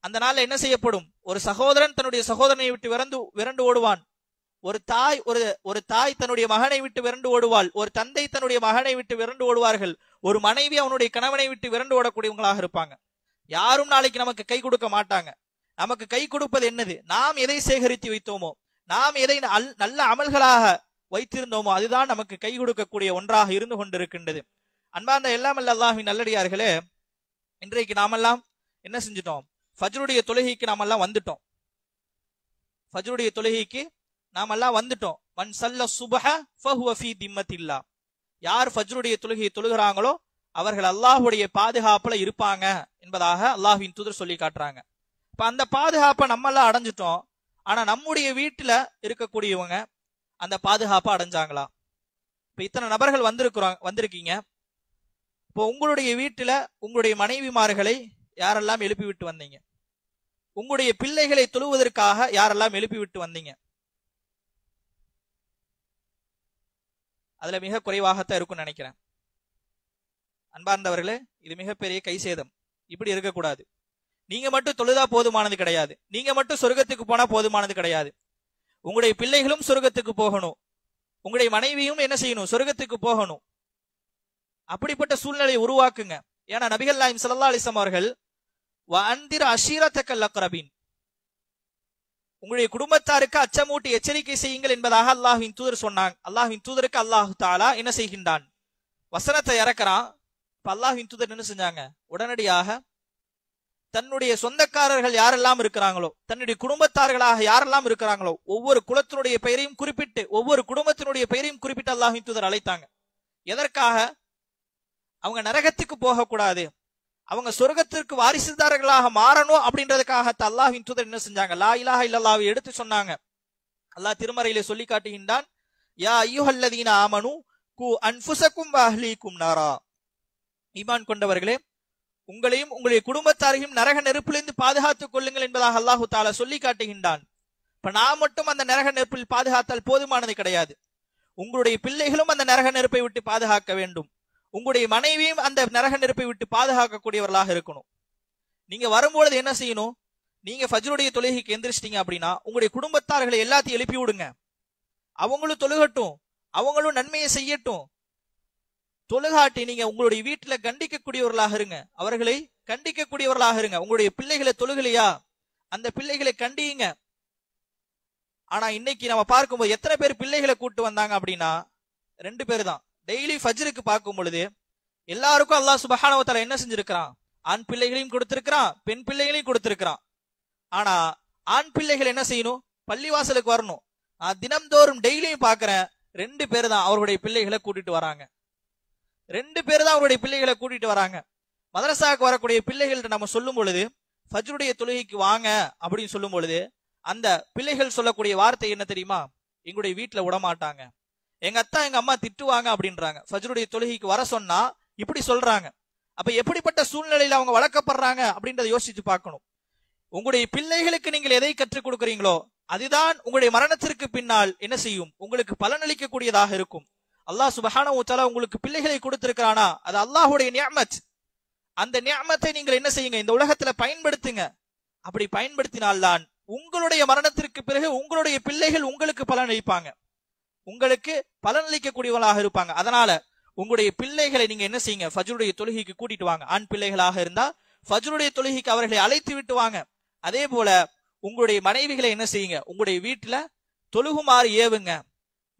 அந்த நாள்ல என்ன செய்யப்படும்? ஒரு சகோதரன் தன்னுடைய சகோதரனை விட்டு விரண்டு ஓடுவான். ஒரு தாய் தன்னுடைய மகனை விட்டு விரண்டு ஓடுவாள். ஒரு தந்தை தன்னுடைய மகனை விட்டு விரண்டு ஓடுவார்கள். ஒரு மனைவி அவனுடைய கணவனை விட்டு விரண்டு ஓடக்கூடியவங்களாக இருப்பாங்க. யாரும் நாளைக்கு நமக்கு கை கொடுக்க மாட்டாங்க. நமக்கு கை கொடுப்பது என்னது? நாம் எதை சேகரித்து வைத்தோமோ, நாம் எதை நல்ல அமல்களாக வைத்திருந்தோமோ அதுதான் நமக்கு கை கொடுக்கக்கூடிய ஒன்றாக இருந்து கொண்டிருக்கின்றது. அன்பார்ந்த எல்லாம் அல்ல அல்லாஹ்வின் நல்லடியார்களே, இன்றைக்கு நாமெல்லாம் என்ன செஞ்சிட்டோம்? ஃபஜ்ருடைய தொழுகைக்கு நாமெல்லாம் வந்துட்டோம். ஃபஜ்ருடைய தொழுகைக்கு நாமெல்லாம் வந்துட்டோம். மன் ஸல்ல சுப்ஹ ஃபஹுவ ஃபீ திம்மத்தில்லாஹ், யார் ஃபஜ்ருடைய தொழுகையை தொழுகிறாங்களோ அவர்கள் அல்லாஹுடைய பாதுகாப்புல இருப்பாங்க என்பதாக அல்லாஹ்வின் தூதர் சொல்லி காட்டுறாங்க. இப்ப அந்த பாதுகாப்பை நம்மெல்லாம் அடைஞ்சிட்டோம். ஆனா நம்முடைய வீட்டுல இருக்கக்கூடியவங்க அந்த பாதுகாப்பை அடைஞ்சாங்களா? இப்ப இத்தனை நபர்கள் வந்திருக்கீங்க. இப்போ உங்களுடைய வீட்டுல உங்களுடைய மனைவிமார்களை யாரெல்லாம் எழுப்பி விட்டு வந்தீங்க? உங்களுடைய பிள்ளைகளை தொழுவதற்காக யாரெல்லாம் எழுப்பி விட்டு வந்தீங்க? அதுல மிக குறைவாகத்தான் இருக்கும்னு நினைக்கிறேன். அன்பார்ந்தவர்களே, இது மிகப்பெரிய கை சேதம். இப்படி இருக்கக்கூடாது. நீங்க மட்டும் தொழுதா போதுமானது கிடையாது. நீங்க மட்டும் சொர்க்கத்துக்கு போனா போதுமானது கிடையாது. உங்களுடைய பிள்ளைகளும் சொர்க்கத்துக்கு போகணும். உங்களுடைய மனைவியும் என்ன செய்யணும்? சொர்க்கத்துக்கு போகணும். அப்படிப்பட்ட சூழ்நிலையை உருவாக்குங்க. ஏன்னா நபிகள் நாயகம் ஸல்லல்லாஹு அலைஹி வஸல்லம் அவர்கள் வஅன்திர் அஷீரத்தக்கல் அக்ரபீன், உங்களுடைய குடும்பத்தாருக்கு அச்சமூட்டி எச்சரிக்கை செய்யுங்கள் என்பதாக அல்லாஹ்வின் தூதர் சொன்னாங்க. அல்லாஹ்வின் தூதருக்கு அல்லாஹ் தஆலா என்ன செய்கின்றான்? வசனத்தை இறக்குறான். இப்ப அல்லாஹ்வின் தூதர் என்ன செஞ்சாங்க? உடனடியாக தன்னுடைய சொந்தக்காரர்கள் யாரெல்லாம் இருக்கிறாங்களோ, தன்னுடைய குடும்பத்தார்களாக யாரெல்லாம் இருக்கிறாங்களோ, ஒவ்வொரு குலத்தினுடைய பெயரையும் குறிப்பிட்டு, ஒவ்வொரு குடும்பத்தினுடைய பெயரையும் குறிப்பிட்டு அல்லாஹ்வின் தூதர் அழைத்தாங்க. எதற்காக? அவங்க நரகத்துக்கு போகக்கூடாது, அவங்க சொர்க்கத்திற்கு வாரிசுதாரர்களாக மாறணும் அப்படின்றதுக்காக அல்லாஹ்வின் தூதர் என்ன செஞ்சாங்க? லா இலாஹ இல்லல்லாஹ்வை எடுத்து சொன்னாங்க. அல்லாஹ் திருமறையிலே சொல்லி காட்டுகின்றான், யா அய்யுஹல்லதீன ஆமனு கு அன்ஃபுஸக்கும் வ அஹ்லீக்கும் நாரா, ஈமான் கொண்டவர்களே, உங்களையும் உங்களுடைய குடும்பத்தாரையும் நரக நெருப்பிலிருந்து பாதுகாத்துக் கொள்ளுங்கள் என்பதாக அல்லாஹு தஆலா சொல்லி காட்டுகின்றான். இப்ப நான் மட்டும் அந்த நரக நெருப்பில் பாதுகாத்தால் போதுமானது கிடையாது. உங்களுடைய பிள்ளைகளும் அந்த நரக நெருப்பை விட்டு பாதுகாக்க வேண்டும். உங்களுடைய மனைவியும் அந்த நரக நெருப்பை விட்டு பாதுகாக்கக்கூடியவர்களாக இருக்கணும். நீங்க வரும்பொழுது என்ன செய்யணும்? நீங்க ஃபஜ்ருடைய தொழுகைக்கு எந்திரிச்சிட்டீங்க அப்படின்னா உங்களுடைய குடும்பத்தார்களை எல்லாத்தையும் எழுப்பி விடுங்க. அவங்களும் தொழுகட்டும், அவங்களும் நன்மையை செய்யட்டும். தொழுகாட்டி நீங்க உங்களுடைய வீட்டுல கண்டிக்கக்கூடியவர்களாக இருங்க, அவர்களை கண்டிக்கக்கூடியவர்களாக இருங்க. உங்களுடைய பிள்ளைகளை தொழுகலையா, அந்த பிள்ளைகளை கண்டியுங்க. ஆனா இன்னைக்கு நம்ம பார்க்கும்போது எத்தனை பேர் பிள்ளைகளை கூட்டு வந்தாங்க அப்படின்னா 2 பேர் தான். டெய்லி ஃபஜ்ருக்கு பார்க்கும் பொழுது எல்லாருக்கும் அல்லாஹ் சுப்ஹானஹு வ தஆலா என்ன செஞ்சிருக்கிறான்? ஆண் பிள்ளைகளையும் கொடுத்திருக்கிறான், பெண் பிள்ளைகளையும் கொடுத்திருக்கிறான். ஆனா ஆண் பிள்ளைகள் என்ன செய்யணும்? பள்ளிவாசலுக்கு வரணும். தினம்தோறும் டெய்லியும் பார்க்கிறேன் 2 பேர் தான் அவருடைய பிள்ளைகளை கூட்டிட்டு வராங்க. 2 பேர் தான் அவருடைய பிள்ளைகளை கூட்டிட்டு வராங்க. மதரசாவுக்கு வரக்கூடிய பிள்ளைகள்கிட்ட நம்ம சொல்லும் பொழுது, ஃபஜ்ருடைய தொழுகைக்கு வாங்க அப்படின்னு சொல்லும் பொழுது, அந்த பிள்ளைகள் சொல்லக்கூடிய வார்த்தை என்ன தெரியுமா? எங்களுடைய வீட்டுல விடமாட்டாங்க, எங்க அத்தா எங்க அம்மா திட்டுவாங்க அப்படின்றாங்க. ஃபஜ்ருடைய தொழுகைக்கு வர சொன்னா இப்படி சொல்றாங்க. அப்ப எப்படிப்பட்ட சூழ்நிலையில அவங்க வளர்க்கப்படுறாங்க அப்படின்றத யோசிச்சு பார்க்கணும். உங்களுடைய பிள்ளைகளுக்கு நீங்கள் எதை கற்றுக் கொடுக்கிறீங்களோ அதுதான் உங்களுடைய மரணத்திற்கு பின்னால் என்ன செய்யும்? உங்களுக்கு பலனளிக்க கூடியதாக இருக்கும். அல்லாஹ் சுப்ஹானஹு வ தஆலா உங்களுக்கு பிள்ளைகளை கொடுத்திருக்கிறானா, அது அல்லாஹ்வுடைய நிஅமத். அந்த நிஅமத்தை நீங்கள் என்ன செய்யுங்க? இந்த உலகத்துல பயன்படுத்துங்க. அப்படி பயன்படுத்தினால்தான் உங்களுடைய மரணத்திற்கு பிறகு உங்களுடைய பிள்ளைகள் உங்களுக்கு பலனளிப்பாங்க, உங்களுக்கு பலனளிக்கக்கூடியவர்களாக இருப்பாங்க. அதனால உங்களுடைய பிள்ளைகளை நீங்க என்ன செய்யுங்க? ஃபஜ்ருடைய தொழுகைக்கு கூட்டிட்டு வாங்க. ஆண் பிள்ளைகளாக இருந்தா ஃபஜ்ருடைய தொழுகைக்கு அவர்களை அழைத்து விட்டு வாங்க. அதே போல உங்களுடைய மனைவிகளை என்ன செய்யுங்க? உங்களுடைய வீட்டுல தொழுகுமாறு ஏவுங்க.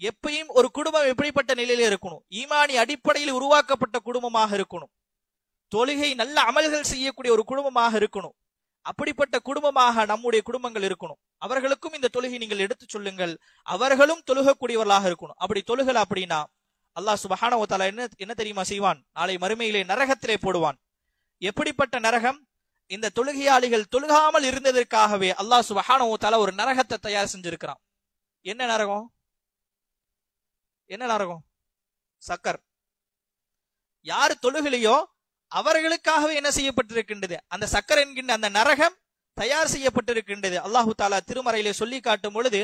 எப்பயும் ஒரு குடும்பம் எப்படிப்பட்ட நிலையில இருக்கணும்? ஈமானி அடிப்படையில் உருவாக்கப்பட்ட குடும்பமாக இருக்கணும். தொழுகை நல்ல அமல்கள் செய்யக்கூடிய ஒரு குடும்பமாக இருக்கணும். அப்படிப்பட்ட குடும்பமாக நம்முடைய குடும்பங்கள் இருக்கணும். அவர்களுக்கும் இந்த தொழுகை நீங்கள் எடுத்து சொல்லுங்கள். அவர்களும் தொழுகக்கூடியவர்களாக இருக்கணும். அப்படி தொழுகல அப்படின்னா அல்லாஹ் சுப்ஹானஹு வ தஆலா என்ன தெரியுமா செய்வான்? நாளை மறுமையிலே நரகத்திலே போடுவான். எப்படிப்பட்ட நரகம்? இந்த தொழுகையாளிகள் தொழுகாமல் இருந்ததற்காகவே அல்லாஹ் சுப்ஹானஹு வ தஆலா ஒரு நரகத்தை தயார் செஞ்சிருக்கிறான். என்ன நரகம்? என்ன நரகம்? சக்கர். யாரு தொழுகலையோ அவர்களுக்காகவே என்ன செய்யப்பட்டிருக்கின்றது? அந்த சக்கர் என்கின்ற அந்த நரகம் தயார் செய்யப்பட்டிருக்கின்றது. அல்லாஹு தஆலா திருமறையிலே சொல்லி காட்டும் பொழுது,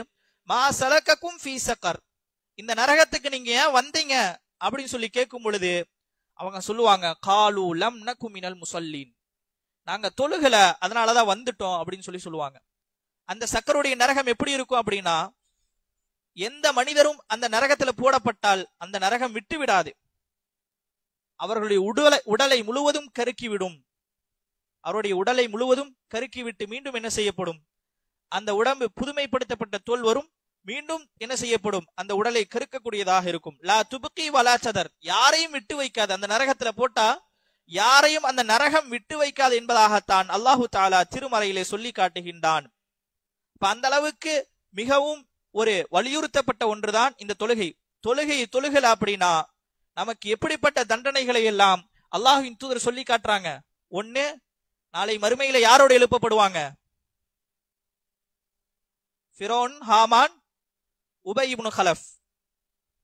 மா சலக்கக்கும் ஃபீ சக்கர், இந்த நரகத்துக்கு நீங்க ஏன் வந்தீங்க அப்படின்னு சொல்லி கேட்கும் பொழுது அவங்க சொல்லுவாங்க, காலு லம் நகு மினல் முஸல்லீன், நாங்க தொழுகல அதனாலதான் வந்துட்டோம் அப்படின்னு சொல்லுவாங்க. அந்த சக்கருடைய நரகம் எப்படி இருக்கும் அப்படின்னா, எந்த மனிதரும் அந்த நரகத்துல போடப்பட்டால் அந்த நரகம் விட்டு விடாது. அவர்களுடைய உடலை முழுவதும் கருக்கிவிடும். அவருடைய உடலை முழுவதும் கருக்கிவிட்டு மீண்டும் என்ன செய்யப்படும்? அந்த உடம்பு புதுமைப்படுத்தப்பட்ட தோல் வரும், மீண்டும் என்ன செய்யப்படும்? அந்த உடலை கருக்கக்கூடியதாக இருக்கும். லா துபுகி வலா சதர், யாரையும் விட்டு வைக்காது. அந்த நரகத்துல போட்டா யாரையும் அந்த நரகம் விட்டு வைக்காது என்பதாகத்தான் அல்லாஹு தஆலா திருமறையிலே சொல்லி காட்டுகின்றான். அந்த அளவுக்கு மிகவும் ஒரு வலியுறுத்தப்பட்ட ஒன்றுதான் இந்த தொழுகை. தொழுகல அப்படின்னா நமக்கு எப்படிப்பட்ட தண்டனைகளை எல்லாம் அல்லாஹ்வின் தூதர் சொல்லி காட்டுறாங்க. ஒண்ணு, நாளை மறுமையில யாரோட எழுப்பப்படுவாங்க? ஃபிரௌன், ஹாமான், உபை இப்னு கலஃப்,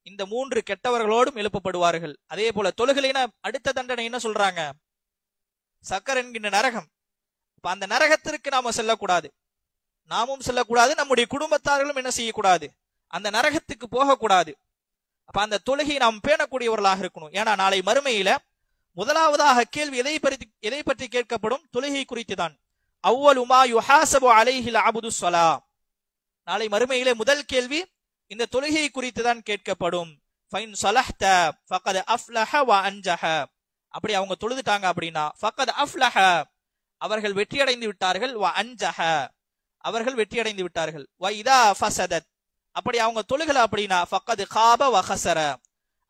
இந்த 3 கெட்டவர்களோடும் எழுப்பப்படுவார்கள். அதே போல தொழுகையின அடுத்த தண்டனை என்ன சொல்றாங்க? சக்கர் என்கின்ற நரகம். அந்த நரகத்திற்கு நாம செல்லக்கூடாது, நாமும் செல்லக்கூடாது, நம்முடைய குடும்பத்தார்களும் என்ன செய்யக்கூடாது, அந்த நரகத்துக்கு போகக்கூடாது. அப்ப அந்த தொழுகையை நாம் பேணக்கூடியவர்களாக இருக்கணும். ஏன்னா நாளை மறுமையில முதலாவதாக கேள்வி எதை பற்றி கேட்கப்படும்? தொழுகை குறித்து தான். அவ்வலு மா யுஹாஸபு அலைஹில் அப்து ஸலா. நாளை மறுமையிலே முதல் கேள்வி இந்த தொழுகை குறித்து தான் கேட்கப்படும். ஃபைன் ஸலஹ்த ஃபகத் அஃப்லஹ வ அன்ஜஹ. அப்படி அவங்க தொழுதுட்டாங்க அப்படின்னா ஃபகத் அஃப்லஹ, அவர்கள் வெற்றியடைந்து விட்டார்கள், வ அன்ஜஹ, அவர்கள் வெற்றியடைந்து விட்டார்கள். வ இதா ஃபஸதத், அப்படி அவங்க தொழுகல அப்படின்னா ஃபகத் காப வ ஹஸர,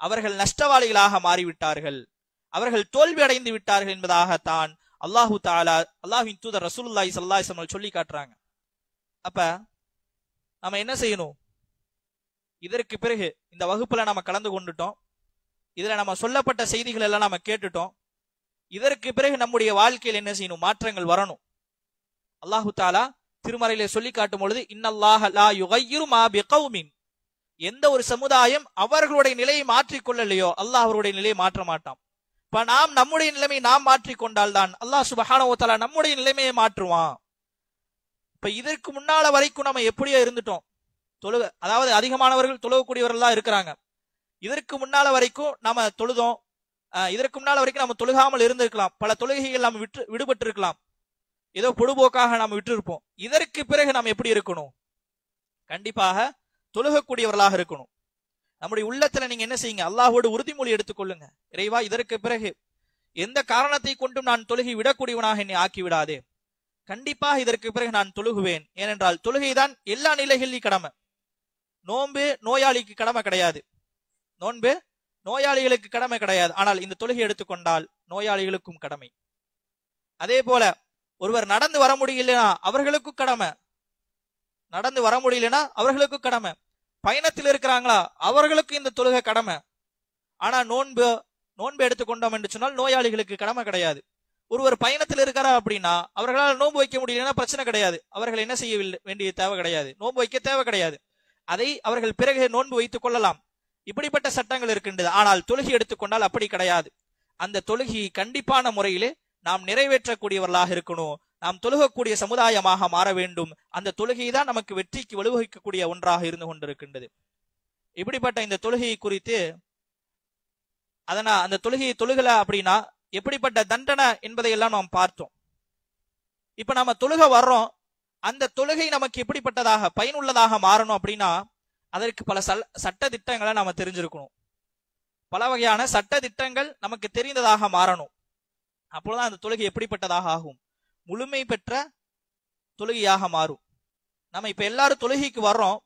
அவர்கள் நஷ்டவாளிகளாக மாறிவிட்டார்கள், அவர்கள் தோல்வி அடைந்து விட்டார்கள் என்பதாகத்தான் அல்லாஹு தஆலா, அல்லாஹ்வின் தூதர் ரசூலுல்லாஹி ஸல்லல்லாஹு அலைஹி வஸல்லம் சொல்லி காட்டுறாங்க. அப்ப நம்ம என்ன செய்யணும்? இதற்கு பிறகு இந்த வகுப்புல நம்ம கலந்து கொண்டுட்டோம், இதுல நம்ம சொல்லப்பட்ட செய்திகள் எல்லாம் நம்ம கேட்டுட்டோம். இதற்கு பிறகு நம்முடைய வாழ்க்கையில் என்ன செய்யணும்? மாற்றங்கள் வரணும். அல்லாஹு தஆலா திருமறையிலே சொல்லி காட்டும் பொழுது, இன்னல்லாஹ லா யுகையிரு மா பிகௌமின், எந்த ஒரு சமுதாயம் அவர்களுடைய நிலையை மாற்றிக்கொள்ளலையோ அல்லாஹ் அவருடைய நிலையை மாற்ற மாட்டான். இப்ப நாம் நம்முடைய நிலைமையை நாம் மாற்றிக்கொண்டால் தான் அல்லாஹ் சுப்ஹானஹு வ தஆலா நம்முடைய நிலைமையை மாற்றுவான். இப்ப இதற்கு முன்னால வரைக்கும் நம்ம எப்படியோ இருந்துட்டோம், அதாவது அதிகமானவர்கள் தொழுகக்கூடியவர்கள் தான் இருக்கிறாங்க. இதற்கு முன்னால வரைக்கும் நாம தொழுதோம், இதற்கு முன்னால வரைக்கும் நம்ம தொழுகாமல் இருந்திருக்கலாம், பல தொழுகைகள் நாம் விடுபட்டு இருக்கலாம், ஏதோ பொழுதுபோக்காக நாம் விட்டு இருப்போம். இதற்கு பிறகு நாம் எப்படி இருக்கணும்? கண்டிப்பாக தொழுகக்கூடியவர்களாக இருக்கணும். நம்முடைய உள்ளத்துல நீங்க என்ன செய்யுங்க? அல்லாஹ்வோடு உறுதிமொழி எடுத்துக்கொள்ளுங்க. இறைவா, இதற்கு பிறகு எந்த காரணத்தை கொண்டும் நான் தொழுகை விடக்கூடியவனாக என்னை ஆக்கிவிடாதே. கண்டிப்பாக இதற்கு பிறகு நான் தொழுகுவேன். ஏனென்றால் தொழுகைதான் எல்லா நிலைகளிலும் கடமை. நோன்பு நோயாளிக்கு கடமை கிடையாது, நோன்பு நோயாளிகளுக்கு கடமை கிடையாது. ஆனால் இந்த தொழுகை எடுத்துக்கொண்டால் நோயாளிகளுக்கும் கடமை. அதே போல ஒருவர் நடந்து வர முடியலனா அவர்களுக்கும் கடமை, நடந்து வர முடியலனா அவர்களுக்கும் கடமை. பயணத்தில் இருக்கிறாங்களா அவர்களுக்கு இந்த தொழுகை கடமை. ஆனா நோன்பு எடுத்துக்கொண்டோம் என்று சொன்னால் நோயாளிகளுக்கு கடமை கிடையாது. ஒருவர் பயணத்தில் இருக்கிறா அப்படின்னா அவர்களால் நோன்பு வைக்க முடியலன்னா பிரச்சனை கிடையாது, அவர்கள் என்ன செய்ய வேண்டிய தேவை கிடையாது, நோன்பு வைக்க தேவை கிடையாது, அதை அவர்கள் பிறகு நோன்பு வைத்துக் கொள்ளலாம். இப்படிப்பட்ட சட்டங்கள் இருக்கின்றது. ஆனால் தொழுகை எடுத்துக்கொண்டால் அப்படி கிடையாது. அந்த தொழுகையை கண்டிப்பான முறையிலே நாம் நிறைவேற்றக்கூடியவர்களாக இருக்கணும். நாம் தொழுகக்கூடிய சமுதாயமாக மாற வேண்டும். அந்த தொழுகை தான் நமக்கு வெற்றிக்கு வலுவகுக்கக்கூடிய ஒன்றாக இருந்து கொண்டிருக்கின்றது. இப்படிப்பட்ட இந்த தொழுகையை குறித்து அந்த தொழுகையை தொழுகல அப்படின்னா எப்படிப்பட்ட தண்டனை என்பதை எல்லாம் நாம் பார்த்தோம். இப்ப நம்ம தொழுகை வர்றோம், அந்த தொழுகை நமக்கு எப்படிப்பட்டதாக பயனுள்ளதாக மாறணும் அப்படின்னா அதற்கு பல சட்ட திட்டங்களை நாம தெரிஞ்சிருக்கணும். பல வகையான சட்ட திட்டங்கள் நமக்கு தெரிந்ததாக மாறணும். அப்பொழுதுதான் அந்த தொழுகை எப்படிப்பட்டதாக ஆகும்? முழுமை பெற்ற தொழுகையாக மாறும். நம்ம இப்ப எல்லாரும் தொழுகைக்கு வர்றோம்,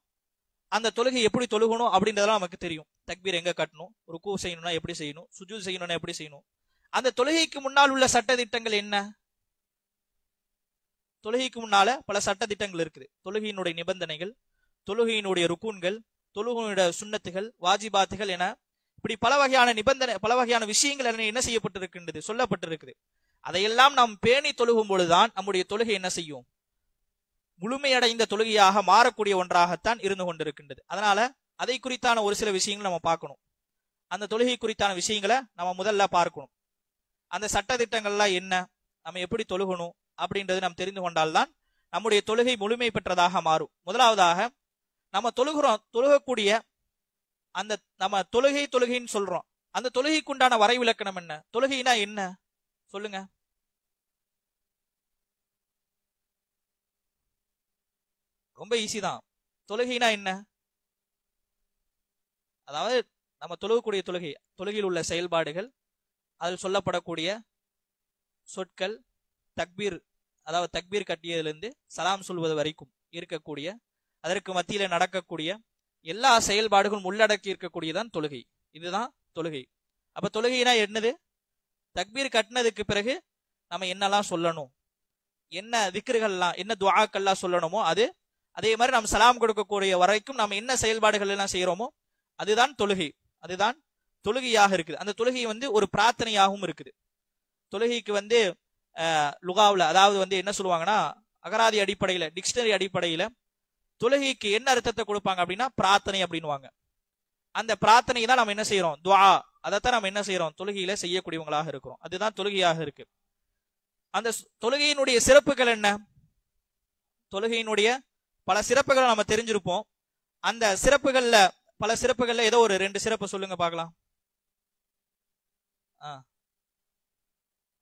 அந்த தொழுகை எப்படி தொழுகணும் அப்படின்றதெல்லாம் நமக்கு தெரியும். தக்பீர் எங்க கட்டணும், ருக்கூ செய்யணும்னா எப்படி செய்யணும், சுஜூத் செய்யணும்னா எப்படி செய்யணும். அந்த தொழுகைக்கு முன்னால் உள்ள சட்ட திட்டங்கள் என்ன? தொழுகைக்கு முன்னால பல சட்ட திட்டங்கள் இருக்குது. தொழுகையினுடைய நிபந்தனைகள், தொழுகையினுடைய ருக்கூன்கள், தொழுகையினுடைய சுன்னத்துகள், வாஜிபாத்துகள் என இப்படி பல வகையான நிபந்தனை, பல வகையான விஷயங்கள் என்ன செய்யப்பட்டிருக்கின்றது, சொல்லப்பட்டிருக்குது. அதையெல்லாம் நாம் பேணி தொழுகும் பொழுதுதான் நம்முடைய தொழுகை என்ன செய்யும்? முழுமையடைந்த தொழுகையாக மாறக்கூடிய ஒன்றாகத்தான் இருந்து கொண்டிருக்கின்றது. அதனால அதை குறித்தான ஒரு சில விஷயங்கள் நம்ம பார்க்கணும். அந்த தொழுகை குறித்தான விஷயங்களை நம்ம முதல்ல பார்க்கணும். அந்த சட்ட திட்டங்கள்லாம் என்ன, நம்ம எப்படி தொழுகணும் அப்படின்றது நாம் தெரிந்து கொண்டால்தான் நம்முடைய தொழுகை முழுமை பெற்றதாக மாறும். முதலாவதாக நம்ம தொழுகக்கூடிய அந்த நம்ம தொழுகைன்னு சொல்றோம், அந்த தொழுகைக்குண்டான வரைவிலக்கணம் என்ன? தொழுகைனா என்ன சொல்லுங்க. ரொம்ப ஈஸி தான். தொழுகைனா என்ன? அதாவது நம்ம தொழுகக்கூடிய தொழுகையில் உள்ள செயல்பாடுகள், அதில் சொல்லப்படக்கூடிய சொற்கள், தக்பீர், அதாவது தக்பீர் கட்டியதிலிருந்து சலாம் சொல்வது வரைக்கும் இருக்கக்கூடிய, அதற்கு மத்தியில நடக்கக்கூடிய எல்லா செயல்பாடுகளும் உள்ளடக்கி இருக்கக்கூடியதான் தொழுகை. இதுதான் தொழுகை. அப்ப தொழுகைனா என்னது? தக்பீர் கட்டினதுக்கு பிறகு நம்ம என்னெல்லாம் சொல்லணும், என்ன திக்ருகள்லாம், என்ன துஆக்கள்லாம் சொல்லணுமோ அது, அதே மாதிரி நம்ம சலாம் கொடுக்கக்கூடிய வரைக்கும் நம்ம என்ன செயல்பாடுகள் எல்லாம் செய்யறோமோ அதுதான் தொழுகை. அதுதான் தொழுகையாக இருக்குது. அந்த தொழுகை ஒரு பிரார்த்தனையாகவும் இருக்குது. தொழுகைக்கு லுகாவுல அதாவது என்ன சொல்லுவாங்கன்னா, அகராதி அடிப்படையில, டிக்ஷனரி அடிப்படையில தொழுகைக்கு என்ன அர்த்தத்தை கொடுப்பாங்க அப்படின்னா பிரார்த்தனை அப்படின்வாங்க. அந்த பிரார்த்தனை தான் நம்ம என்ன செய்யறோம், துஆ. அதைத்தான் நம்ம என்ன செய்யறோம், தொழுகையில செய்யக்கூடியவங்களாக இருக்கிறோம். அதுதான் தொழுகையாக இருக்கு. அந்த தொழுகையினுடைய சிறப்புகள் என்ன? தொழுகையினுடைய பல சிறப்புகளை நம்ம தெரிஞ்சிருப்போம். அந்த சிறப்புகள்ல பல சிறப்புகள்ல ஏதோ ஒரு 2 சிறப்பு சொல்லுங்க பார்க்கலாம்.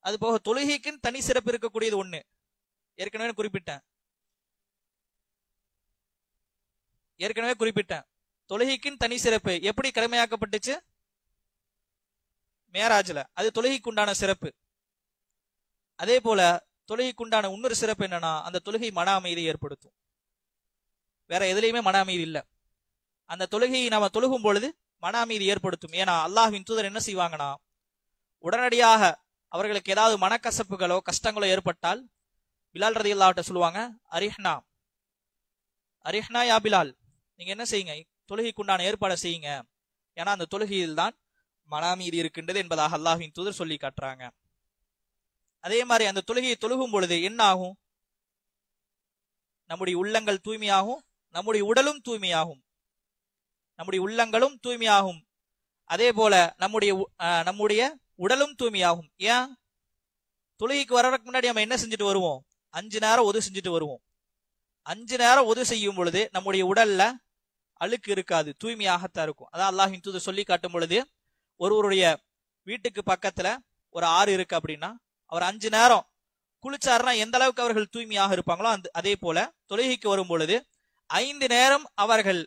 அது போக தொழுகைக்குன்னு தனி சிறப்பு இருக்கக்கூடியது ஒண்ணு ஏற்கனவே குறிப்பிட்டேன். தொழுகைக்குன்னு தனி சிறப்பு எப்படி கடமையாக்கப்பட்டுச்சு? மேராஜ்ல. அது தொழுகைக்கு உண்டான சிறப்பு. அதே போல தொழுகைக்குண்டான இன்னொரு சிறப்பு என்னன்னா, அந்த தொழுகை மன அமைதியை ஏற்படுத்தும். வேற எதுலையுமே மன அமைதி இல்ல. அந்த தொழுகையை நாம தொழுகும் பொழுது மன அமைதி ஏற்படுத்தும். ஏன்னா அல்லாஹ்வின் தூதர் என்ன செய்வாங்கன்னா, உடனடியாக அவர்களுக்கு ஏதாவது மனக்கசப்புகளோ கஷ்டங்களோ ஏற்பட்டால் பிலால் ரலியல்லாஹு சொல்லுவாங்க, அரிஹ்னா அரிஹ்னா யா பிலால், நீங்க என்ன செய்யுங்க, தொழுகைக்குண்டான ஏற்பாடு செய்யுங்க. ஏன்னா அந்த தொழுகையில் தான் மன அமைதி இருக்கின்றது என்பதாக அல்லாஹ்வின் தூதர் சொல்லி காட்டுறாங்க. அதே மாதிரி அந்த தொழுகையை தொழுகும் பொழுது என்ன ஆகும்? நம்முடைய உள்ளங்கள் தூய்மையாகும், நம்முடைய உடலும் தூய்மையாகும். நம்முடைய உள்ளங்களும் தூய்மையாகும், அதே போல நம்முடைய உடலும் தூய்மையாகும். ஏன்? தொழுகைக்கு வர்றதுக்கு முன்னாடி நம்ம என்ன செஞ்சுட்டு வருவோம்? 5 நேரம் ஒது செஞ்சுட்டு வருவோம். 5 நேரம் ஒது செய்யும் பொழுது நம்முடைய உடல்ல அழுக்கு இருக்காது, தூய்மையாகத்தான் இருக்கும். அதான் அல்லாஹ்வின் தூதர் சொல்லி காட்டும் பொழுது, ஒருவருடைய வீட்டுக்கு பக்கத்துல ஒரு ஆறு இருக்கு அப்படின்னா அவர் 5 நேரம் குளிச்சாருன்னா எந்த அளவுக்கு அவர்கள் தூய்மையாக இருப்பாங்களோ அதே போல தொழுகைக்கு வரும் பொழுது 5 நேரம் அவர்கள்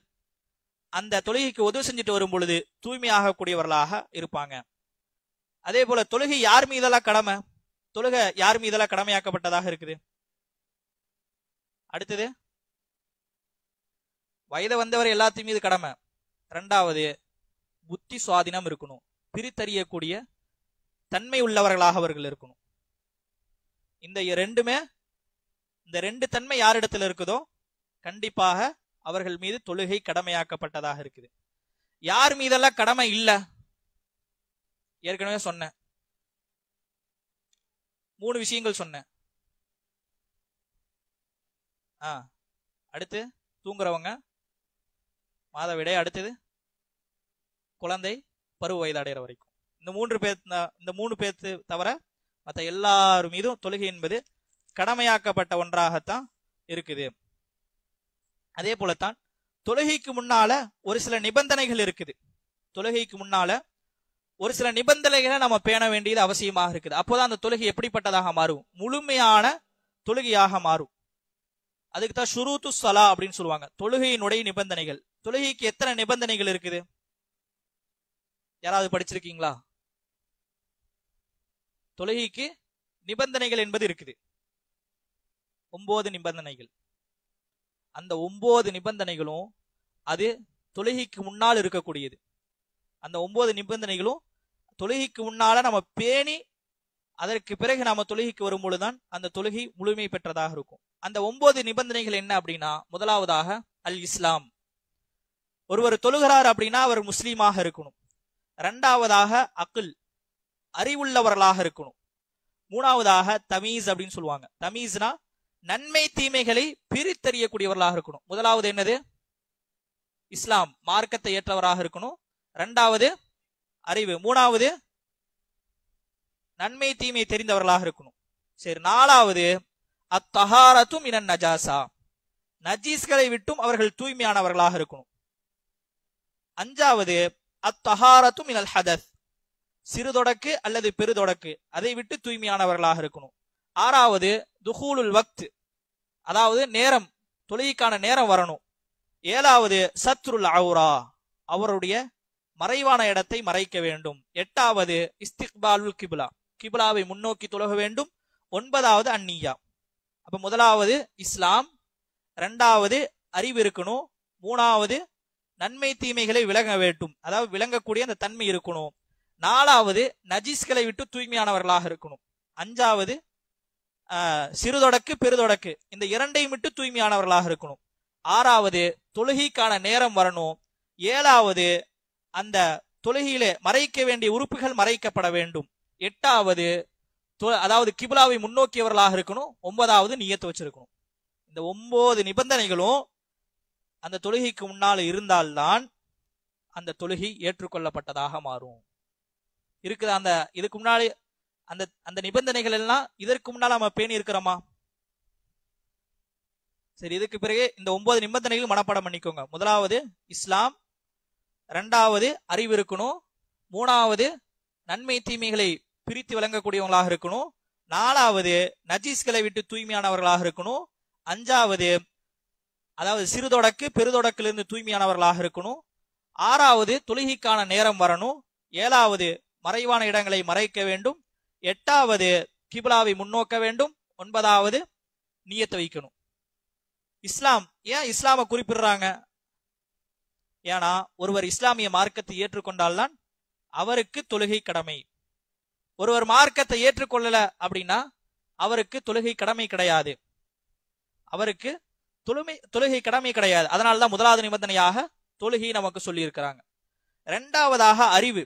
அந்த தொழுகைக்கு உதவி செஞ்சுட்டு வரும் பொழுது தூய்மையாக கூடியவர்களாக இருப்பாங்க. அதே போல தொழுகை யார் மீதெல்லாம் கடமை? தொழுகை யார் மீதெல்லாம் கடமையாக்கப்பட்டதாக இருக்குது? அடுத்தது வயது வந்தவர் எல்லாத்தையும் மீது கடமை. 2வது புத்தி சுவாதீனம் இருக்கணும், பிரித்தறியக்கூடிய தன்மை உள்ளவர்களாக அவர்கள் இருக்கணும். இந்த 2 தன்மை யாரிடத்துல இருக்குதோ கண்டிப்பாக அவர்கள் மீது தொழுகை கடமையாக்கப்பட்டதாக இருக்குது. யார் மீதெல்லாம் கடமை இல்ல? ஏற்கனவே சொன்னேன், 3 விஷயங்கள் சொன்னேன். அடுத்து தூங்குறவங்க, மாதவிடை, அடுத்தது குழந்தை பருவ வயது அடைகிற வரைக்கும். இந்த 3 பேர்த்து தவிர மற்ற எல்லாரும் மீதும் தொழுகை என்பது கடமையாக்கப்பட்ட ஒன்றாகத்தான் இருக்குது. அதே போலத்தான் தொழுகைக்கு முன்னால ஒரு சில நிபந்தனைகள் இருக்குது. தொழுகைக்கு முன்னால ஒரு சில நிபந்தனைகளை நம்ம பேண வேண்டியது அவசியமாக இருக்குது. அப்போதான் அந்த தொழுகை எப்படிப்பட்டதாக மாறும்? முழுமையான தொழுகையாக மாறும். அதுக்கு தான் ஷுரூத்து ஸலா அப்படின்னு சொல்லுவாங்க, தொழுகையினுடைய நிபந்தனைகள். தொழுகைக்கு எத்தனை நிபந்தனைகள் இருக்குது? யாராவது படிச்சிருக்கீங்களா? தொழுகைக்கு நிபந்தனைகள் என்பது இருக்குது, 9 நிபந்தனைகள். அந்த 9 நிபந்தனைகளும் அது தொழுகைக்கு முன்னால் இருக்கக்கூடியது. அந்த 9 நிபந்தனைகளும் தொழுகைக்கு முன்னால நம்ம பேணி அதற்கு பிறகு நாம தொழுகைக்கு வரும்பொழுதுதான் அந்த தொழுகை முழுமை பெற்றதாக இருக்கும். அந்த 9 நிபந்தனைகள் என்ன அப்படின்னா, முதலாவதாக அல் இஸ்லாம். ஒருவர் தொழுகிறார் அப்படின்னா அவர் முஸ்லீமாக இருக்கணும். 2வதாக அக்குல், அறிவுள்ளவர்களாக இருக்கணும். 3வதாக தமீஸ் அப்படின்னு சொல்லுவாங்க. தமீஸ்னா நன்மை தீமைகளை பிரித்தறியக்கூடியவர்களாக இருக்கணும். முதலாவது என்னது? இஸ்லாம், மார்க்கத்தை ஏற்றவராக இருக்கணும். 2வது அறிவு. 3வது நன்மை தீமை தெரிந்தவர்களாக இருக்கணும். சரி, 4வது அத்தஹாரத்து மினன் நஜாசா, நஜீஸ்களை விட்டும் அவர்கள் தூய்மையானவர்களாக இருக்கணும். 5வது அத்தஹாரத்து மினல் ஹதஸ், சிறுதொடக்கு அல்லது பெருதொடக்கு அதை விட்டு தூய்மையானவர்களாக இருக்கணும். 6வது துஹூலுல் வக்த், அதாவது நேரம், தொழுகைக்கான நேரம் வரணும். 7வது சத்ருல் அவுரா, அவருடைய மறைவான இடத்தை மறைக்க வேண்டும். 8வது இஸ்திக்பாலுல் கிப்லா, கிப்லாவை முன்னோக்கி தொழுக வேண்டும். 9வது அந்நியா. அப்ப முதலாவது இஸ்லாம், 2வது அறிவு இருக்கணும். 3வது நன்மை தீமைகளை விளங்க வேண்டும், அதாவது விளங்கக்கூடிய அந்த தன்மை இருக்கணும். 4வது நஜீஸ்களை விட்டு தூய்மையானவர்களாக இருக்கணும். 5வது சிறுதொடக்கு பெருதொடக்கு இந்த 2ஐயும் விட்டு தூய்மையானவர்களாக இருக்கணும். 6வது தொழுகைக்கான நேரம் வரணும். 7வது அந்த தொழுகையிலே மறைக்க வேண்டிய உறுப்புகள் மறைக்கப்பட வேண்டும். 8வது அதாவது கிபிலாவை முன்னோக்கியவர்களாக இருக்கணும். 9வது நியத்து வச்சிருக்கணும். இந்த 9 நிபந்தனைகளும் அந்த தொழுகைக்கு முன்னால் இருந்தால்தான் அந்த தொழுகை ஏற்றுக்கொள்ளப்பட்டதாக மாறும். இருக்குது அந்த இதுக்கு முன்னாடி அந்த அந்த நிபந்தனைகள் எல்லாம் இதற்கு முன்னால் நம்ம பேணி இருக்கிறோமா? சரி, இதுக்கு பிறகு இந்த 9 நிபந்தனைகள் மனப்பாடம் பண்ணிக்கோங்க. முதலாவது இஸ்லாம், 2வது அறிவு இருக்கணும், 3வது நன்மை தீமைகளை பிரித்து விளங்கக்கூடியவங்களாக இருக்கணும், 4வது நஜீஸ்களை விட்டு தூய்மையானவர்களாக இருக்கணும், 5வது அதாவது சிறுதொடக்கு பெருதொடக்கிலிருந்து தூய்மையானவர்களாக இருக்கணும், 6வது தொழுகைக்கான நேரம் வரணும், 7வது மறைவான இடங்களை மறைக்க வேண்டும், 8வது கிபிலாவை முன்னோக்க வேண்டும், 9வது நியத்தை வைக்கணும். இஸ்லாம் ஏன் இஸ்லாமை குறிப்பிடுறாங்க? ஏன்னா ஒருவர் இஸ்லாமிய மார்க்கத்தை ஏற்றுக்கொண்டால்தான் அவருக்கு தொழுகை கடமை. ஒருவர் மார்க்கத்தை ஏற்றுக்கொள்ளல அப்படின்னா அவருக்கு தொழுகை கடமை கிடையாது. அவருக்கு தொழுகை கடமை கிடையாது. அதனால்தான் முதலாவது நிபந்தனையாக தொழுகை நமக்கு சொல்லி இருக்கிறாங்க. 2வதாக அறிவு.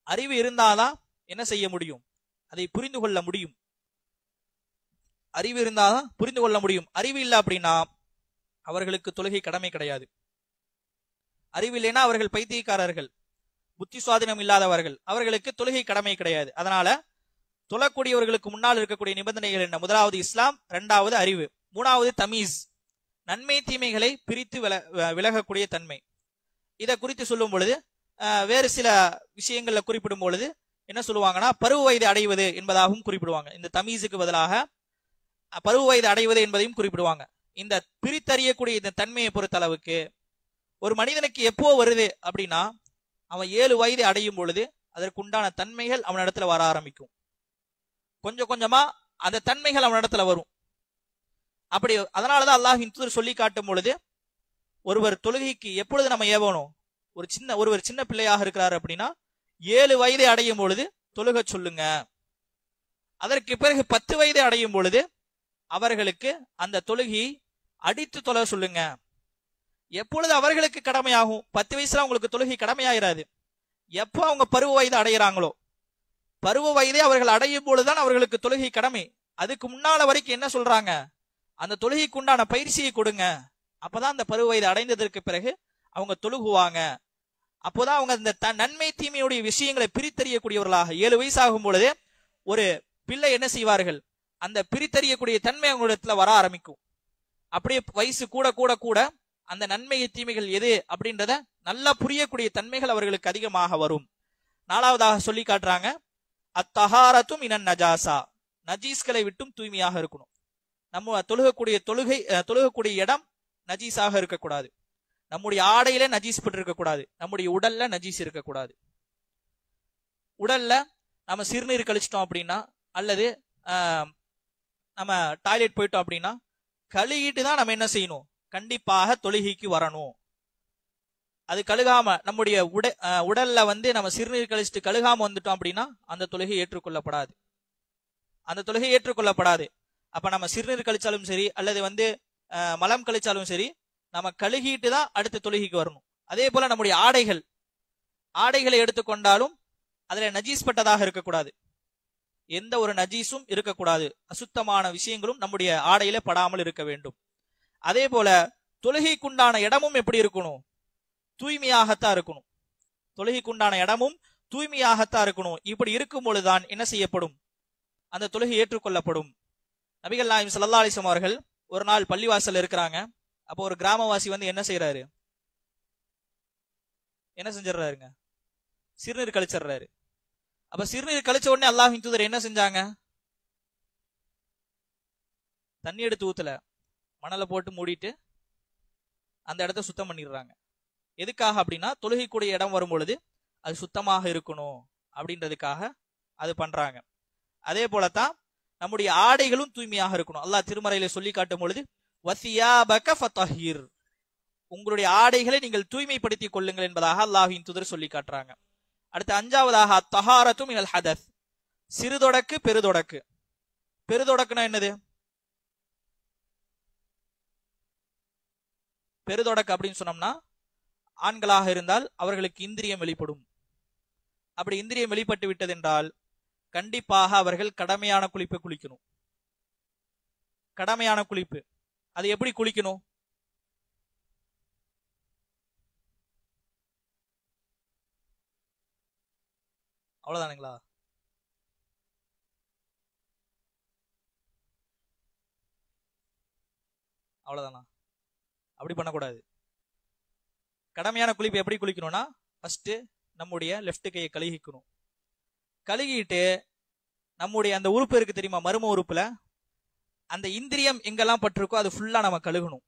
அறிவு இருந்தாதான் என்ன செய்ய முடியும்? அதை புரிந்து கொள்ள முடியும். அறிவு இருந்தாதான் புரிந்து கொள்ள முடியும். அறிவு இல்லை அப்படின்னா அவர்களுக்கு தொழுகை கடமை கிடையாது. அறிவு இல்லைன்னா அவர்கள் பைத்தியக்காரர்கள், புத்தி சுவாதீனம் இல்லாதவர்கள், அவர்களுக்கு தொழுகை கடமை கிடையாது. அதனால தொழக்கூடியவர்களுக்கு முன்னால் இருக்கக்கூடிய நிபந்தனைகள் என்ன? முதலாவது இஸ்லாம், 2வது அறிவு, 3வது தமீஸ், நன்மை தீமைகளை பிரித்து விலகக்கூடிய தன்மை. இதை குறித்து சொல்லும் பொழுது வேறு சில விஷயங்கள்ல குறிப்பிடும் பொழுது என்ன சொல்லுவாங்கன்னா பருவ வயது அடைவது என்பதாகவும் குறிப்பிடுவாங்க. இந்த தமீஸுக்கு பதிலாக பருவ வயது அடைவது என்பதையும் குறிப்பிடுவாங்க. இந்த பிரித்தறியக்கூடிய இந்த தன்மையை பொறுத்த அளவுக்கு ஒரு மனிதனுக்கு எப்போ வருது அப்படின்னா அவன் 7 வயது அடையும் பொழுது அதற்குண்டான தன்மைகள் அவனிடத்துல வர ஆரம்பிக்கும். கொஞ்சம் கொஞ்சமா அந்த தன்மைகள் அவனிடத்துல வரும். அப்படி அதனாலதான் அல்லாஹ்வின் தூதர் சொல்லி காட்டும் பொழுது ஒருவர் தொழுகைக்கு எப்பொழுது நம்ம ஏவணும்? ஒருவர் சின்ன பிள்ளையாக இருக்கிறார் அப்படின்னா 7 வயதை அடையும் பொழுது தொழுக சொல்லுங்க. அதற்கு பிறகு 10 வயதை அடையும் பொழுது அவர்களுக்கு அந்த தொழுகையை அடித்து தொழ சொல்லுங்க. எப்பொழுது அவர்களுக்கு கடமையாகும்? 10 வயசுல அவங்களுக்கு தொழுகை கடமையாயிராது. எப்போ அவங்க பருவ வயது அடைகிறாங்களோ, பருவ வயதை அவர்கள் அடையும் பொழுதுதான் அவர்களுக்கு தொழுகை கடமை. அதுக்கு முன்னால வரைக்கும் என்ன சொல்றாங்க? அந்த தொழுகைக்கு உண்டான பயிற்சியை கொடுங்க. அப்பதான் அந்த பருவ வயது அடைந்ததற்கு பிறகு அவங்க தொழுகுவாங்க. அப்போதான் அவங்க அந்த நன்மை தீமையுடைய விஷயங்களை பிரித்தறியக்கூடியவர்களாக 7 வயசு ஆகும் பொழுது ஒரு பிள்ளை என்ன செய்வார்கள்? அந்த பிரித்தறியக்கூடிய தன்மை அவங்களிடத்துல வர ஆரம்பிக்கும். அப்படியே வயசு கூட கூட கூட அந்த நன்மை தீமைகள் எது அப்படின்றத நல்லா புரியக்கூடிய தன்மைகள் அவர்களுக்கு அதிகமாக வரும். 4வதாக சொல்லி காட்டுறாங்க அத்தஹாரத்தும் மினன் நஜாசா, நஜீஸ்களை விட்டும் தூய்மையாக இருக்கணும். நம்ம தொழுகக்கூடிய இடம் நஜீஸாக இருக்கக்கூடாது. நம்முடைய ஆடையில நஜீஸ் பட்டு இருக்கக்கூடாது. நம்முடைய உடல்ல நஜீஸ் இருக்கக்கூடாது. உடல்ல நம்ம சிறுநீர் கழிச்சிட்டோம் அப்படின்னா அல்லது நம்ம டாய்லெட் போயிட்டோம் அப்படின்னா கழுகிட்டு தான் நம்ம என்ன செய்யணும்? கண்டிப்பாக தொழுகைக்கு வரணும். அது கழுகாம நம்முடைய உடல்ல நம்ம சிறுநீர் கழிச்சிட்டு கழுகாம வந்துட்டோம் அப்படின்னா அந்த தொழுகை ஏற்றுக்கொள்ளப்படாது. அந்த தொழுகை ஏற்றுக்கொள்ளப்படாது. அப்ப நம்ம சிறுநீர் கழிச்சாலும் சரி அல்லது மலம் கழிச்சாலும் சரி நம்ம கழுகிட்டு தான் அடுத்த தொழுகைக்கு வரணும். அதே போல நம்முடைய ஆடைகளை எடுத்துக்கொண்டாலும் அதுல நஜீஸ் பட்டதாக இருக்கக்கூடாது. எந்த ஒரு நஜீஸும் இருக்கக்கூடாது. அசுத்தமான விஷயங்களும் நம்முடைய ஆடையில படாமல் இருக்க வேண்டும். அதே போல தொழுகைக்குண்டான இடமும் எப்படி இருக்கணும்? தூய்மையாகத்தான் இருக்கணும். தொழுகைக்குண்டான இடமும் தூய்மையாகத்தான் இருக்கணும். இப்படி இருக்கும் பொழுதுதான் என்ன செய்யப்படும்? அந்த தொழுகை ஏற்றுக்கொள்ளப்படும். நபிகள் நாயகம் ஸல்லல்லாஹு அலைஹி வஸல்லம் அவர்கள் ஒரு நாள் பள்ளிவாசல் இருக்கிறாங்க. அப்போ ஒரு கிராமவாசி என்ன செய்யறாரு? என்ன செஞ்சிடறாருங்க? சிறுநீர் கழிச்சிடுறாரு. அப்ப சிறுநீர் கழிச்ச உடனே அல்லாஹ்வின் தூதர் என்ன செஞ்சாங்க? தண்ணி எடுத்து ஊத்தல, மணலை போட்டு மூடிட்டு அந்த இடத்த சுத்தம் பண்ணிடுறாங்க. எதுக்காக அப்படின்னா தொழுகைக்கூடிய இடம் வரும் பொழுது அது சுத்தமாக இருக்கணும் அப்படின்றதுக்காக அது பண்றாங்க. அதே போலதான் நம்முடைய ஆடைகளும் தூய்மையாக இருக்கணும். அல்லாஹ் திருமறையில சொல்லி காட்டும் பொழுது வசியாபக ஃபதஹிர், உங்களுடைய ஆடைகளை நீங்கள் தூய்மைப்படுத்திக் கொள்ளுங்கள் என்பதாக அல்லாஹ்வின் தூதர் சொல்லி காட்டுறாங்க. அடுத்து 5வதாக தஹாரத்து மினல் ஹதஸ், சிறுதொடக்கு பெருதொடக்கு. பெருதொடக்குனா என்னது? பெருதொடக்கு அப்படின்னு சொன்னோம்னா ஆண்களாக இருந்தால் அவர்களுக்கு இந்திரியம் வெளிப்படும். அப்படி இந்திரியம் வெளிப்பட்டு விட்டது என்றால் கண்டிப்பாக அவர்கள் கடமையான குளிப்பை குளிக்கணும். கடமையான குளிப்பு அது எப்படி குளிக்கணும்? அவ்வளவுதானுங்களா? அவ்வளவுதானா? அப்படி பண்ணக்கூடாது. கடமையான குளிப்பு எப்படி குளிக்கணும்னா, ஃபர்ஸ்ட் நம்முடைய லெஃப்ட் கையை கழுகிக்கணும். கழுகிட்டு நம்முடைய அந்த உறுப்பு இருக்கு தெரியுமா, மர்ம உறுப்புல அந்த இந்திரியம் எங்கெல்லாம் பட்டிருக்கோ அது ஃபுல்லா நம்ம கழுகணும்.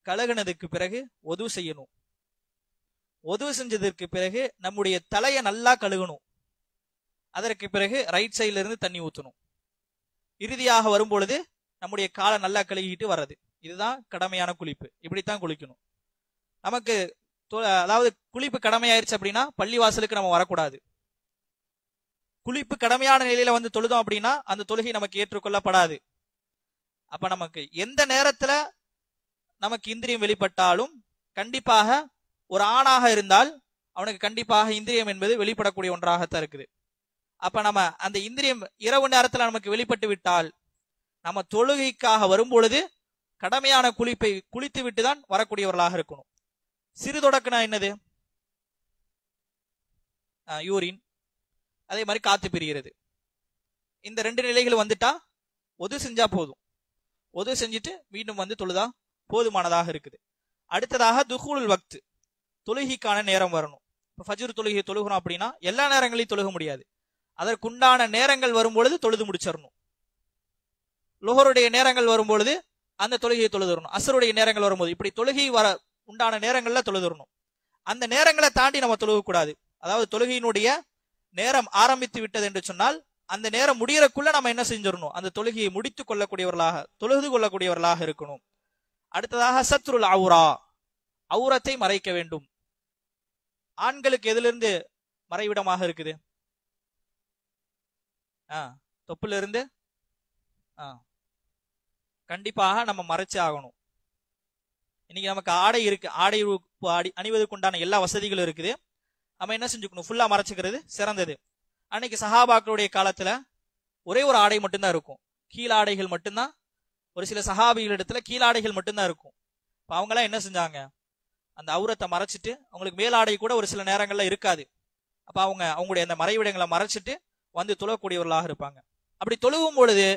கழுகுனதுக்கு பிறகு ஒது செய்யணும். ஒது செஞ்சதற்கு பிறகு நம்முடைய தலையை நல்லா கழுகணும். அதற்கு பிறகு ரைட் சைட்ல இருந்து தண்ணி ஊற்றணும். இறுதியாக வரும் பொழுது நம்முடைய காலை நல்லா கழுகிட்டு வர்றது. இதுதான் கடமையான குளிப்பு. இப்படித்தான் குளிக்கணும். நமக்கு அதாவது குளிப்பு கடமையாயிருச்சு அப்படின்னா பள்ளிவாசலுக்கு நம்ம வரக்கூடாது. குளிப்பு கடமையான நிலையில வந்து தொழுதோம் அப்படின்னா அந்த தொழுகை நமக்கு ஏற்றுக்கொள்ளப்படாது. அப்ப நமக்கு எந்த நேரத்துல நமக்கு இந்திரியம் வெளிப்பட்டாலும் கண்டிப்பாக ஒரு ஆணாக இருந்தால் அவனுக்கு கண்டிப்பாக இந்திரியம் என்பது வெளிப்படக்கூடிய ஒன்றாகத்தான் இருக்குது. அப்ப நம்ம அந்த இந்திரியம் இரவு நேரத்துல நமக்கு வெளிப்பட்டு விட்டால் நம்ம தொழுகைக்காக வரும் பொழுது கடமையான குளிப்பை குளித்து விட்டுதான் வரக்கூடியவர்களாக இருக்கணும். சிறு தொடக்குனா என்னது? யூரின், அதே மாதிரி காத்து பிரிகிறது. இந்த ரெண்டு நிலைகள் வந்துட்டா ஒது செஞ்சா போதும். ஒது செஞ்சுட்டு மீண்டும் வந்து தொழுதா போதுமானதாக இருக்குது. அடுத்ததாக துஹூலுல் வக்த், தொழுகைக்கான நேரம் வரணும். இப்ப ஃபஜ்ர் தொழுகை தொழுகிறோம் அப்படின்னா எல்லா நேரங்களையும் தொழுக முடியாது. அதற்குண்டான நேரங்கள் வரும் பொழுது தொழுது முடிச்சிடணும். லுஹருடைய நேரங்கள் வரும் பொழுது அந்த தொழுகையை தொழுதுறணும். அஸ்ருடைய நேரங்கள் வரும்போது இப்படி தொழுகை வர உண்டான நேரங்கள்ல தொழுதுறணும். அந்த நேரங்களை தாண்டி நம்ம தொழுகக்கூடாது. அதாவது தொழுகையினுடைய நேரம் ஆரம்பித்து விட்டது என்று சொன்னால் அந்த நேரம் முடியறக்குள்ள நம்ம என்ன செஞ்சிடணும், அந்த தொழுகையை முடித்துக் கொள்ளக்கூடியவர்களாக தொழுது கொள்ளக்கூடியவர்களாக இருக்கணும். அடுத்ததாக சத்ருல் அவுரா, அவுரத்தை மறைக்க வேண்டும். ஆண்களுக்கு எதிலிருந்து மறைவிடமாக இருக்குது? தொப்புல இருந்து கண்டிப்பாக நம்ம மறைச்சு ஆகணும். இன்னைக்கு நமக்கு ஆடை இருக்கு, ஆடை அணிவதற்குண்டான எல்லா வசதிகளும் இருக்குது. நம்ம என்ன செஞ்சுக்கணும், ஃபுல்லா மறைச்சுக்கிறது சிறந்தது. அன்னைக்கு சஹாபாக்களுடைய காலத்துல ஒரே ஒரு ஆடை மட்டும்தான் இருக்கும், கீழாடைகள் மட்டும்தான். ஒரு சில சஹாபிகள் இடத்துல கீழாடைகள் மட்டும்தான் இருக்கும். இப்ப அவங்க எல்லாம் என்ன செஞ்சாங்க, அந்த அவுரத்தை மறைச்சிட்டு, அவங்களுக்கு மேலாடை கூட ஒரு சில நேரங்கள்ல இருக்காது. அப்ப அவங்களுடைய அந்த மறைவிடங்களை மறைச்சிட்டு வந்து தொழக்கூடியவர்களாக இருப்பாங்க. அப்படி தொழுவும் பொழுது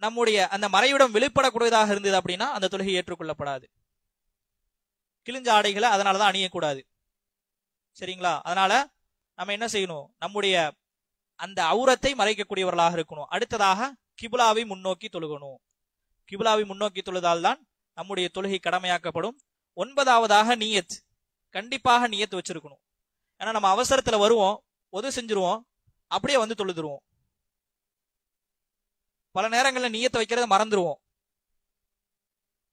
நம்முடைய அந்த மறைவிடம் வெளிப்படக்கூடியதாக இருந்தது அப்படின்னா அந்த தொழுகை ஏற்றுக்கொள்ளப்படாது. கிழிஞ்ச ஆடைகளை அதனாலதான் அணியக்கூடாது. சரிங்களா? அதனால நம்ம என்ன செய்யணும், நம்முடைய அந்த அவுரத்தை மறைக்கக்கூடியவர்களாக இருக்கணும். அடுத்ததாக கிபுலாவை முன்னோக்கி தொழுகணும். கிபுலாவை முன்னோக்கி தொழுதால் தான் நம்முடைய தொழுகை கடமையாக்கப்படும். 9வதாக நியத், கண்டிப்பாக நியத் வச்சிருக்கணும். ஏன்னா நம்ம அவசரத்துல வருவோம், ஒது செஞ்சிருவோம், அப்படியே வந்து தொழுதுருவோம். பல நேரங்களில் நியத்தை வைக்கிறத மறந்துருவோம்.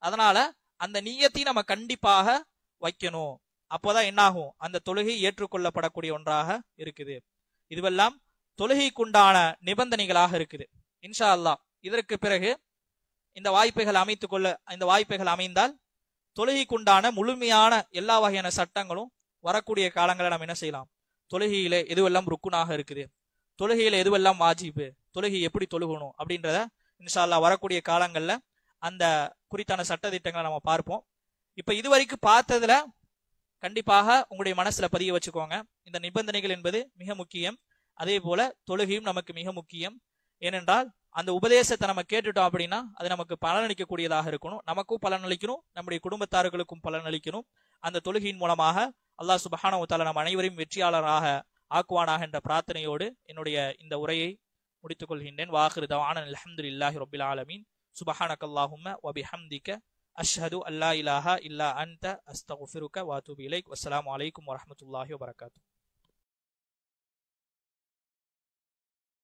அதனால அந்த நியத்தை நம்ம கண்டிப்பாக வைக்கணும். அப்போதான் என்னாகும், அந்த தொழுகை ஏற்றுக்கொள்ளப்படக்கூடிய ஒன்றாக இருக்குது. இதுவெல்லாம் தொழுகைக்குண்டான நிபந்தனைகளாக இருக்குது. இன்ஷா அல்லாஹ் இதற்கு பிறகு இந்த வாய்ப்புகள் அமைந்தால் தொழுகைக்குண்டான முழுமையான எல்லா வகையான சட்டங்களும் வரக்கூடிய காலங்களை நம்ம என்ன செய்யலாம், தொழுகையில எதுவெல்லாம் ருக்குனாக இருக்குது, தொழுகையில எதுவெல்லாம் வாஜிபு, தொழுகை எப்படி தொழுகணும் அப்படின்றத இன்ஷா அல்லாஹ் வரக்கூடிய காலங்கள்ல அந்த குறித்தான சட்ட திட்டங்களை நம்ம பார்ப்போம். இப்ப இதுவரைக்கும் பார்த்ததுல கண்டிப்பாக உங்களுடைய மனசுல பதிய வச்சுக்கோங்க, இந்த நிபந்தனைகள் என்பது மிக முக்கியம். அதே போல தொழுகையும் நமக்கு மிக முக்கியம். ஏனென்றால் அந்த உபதேசத்தை நம்ம கேட்டுட்டோம் அப்படின்னா அது நமக்கு பலனளிக்கக்கூடியதாக இருக்கணும். நமக்கும் பலனளிக்கணும், நம்முடைய குடும்பத்தார்களுக்கும் பலனளிக்கணும். அந்த தொழுகையின் மூலமாக அல்லாஹ் சுப்ஹானஹு வ தஆலா நம் அனைவரையும் வெற்றியாளராக ஆக்குவானாக என்ற பிரார்த்தனையோடு என்னுடைய இந்த உரையை முடித்துக் கொள்கின்றேன். வாஹிரு தவானா அல்ஹம்துலில்லாஹி ரப்பில் ஆலமீன். சுப்ஹானக்கல்லாஹும்ம வ பிஹம்திக அஷ்ஹது அல்லா இலாஹா இல்லா அன்த அஸ்தக்ஃபிருக வ அத்தூபு இலைக். வஸ்ஸலாமு அலைக்கும் வரஹ்மத்துல்லாஹி வ பரகாத்துஹு.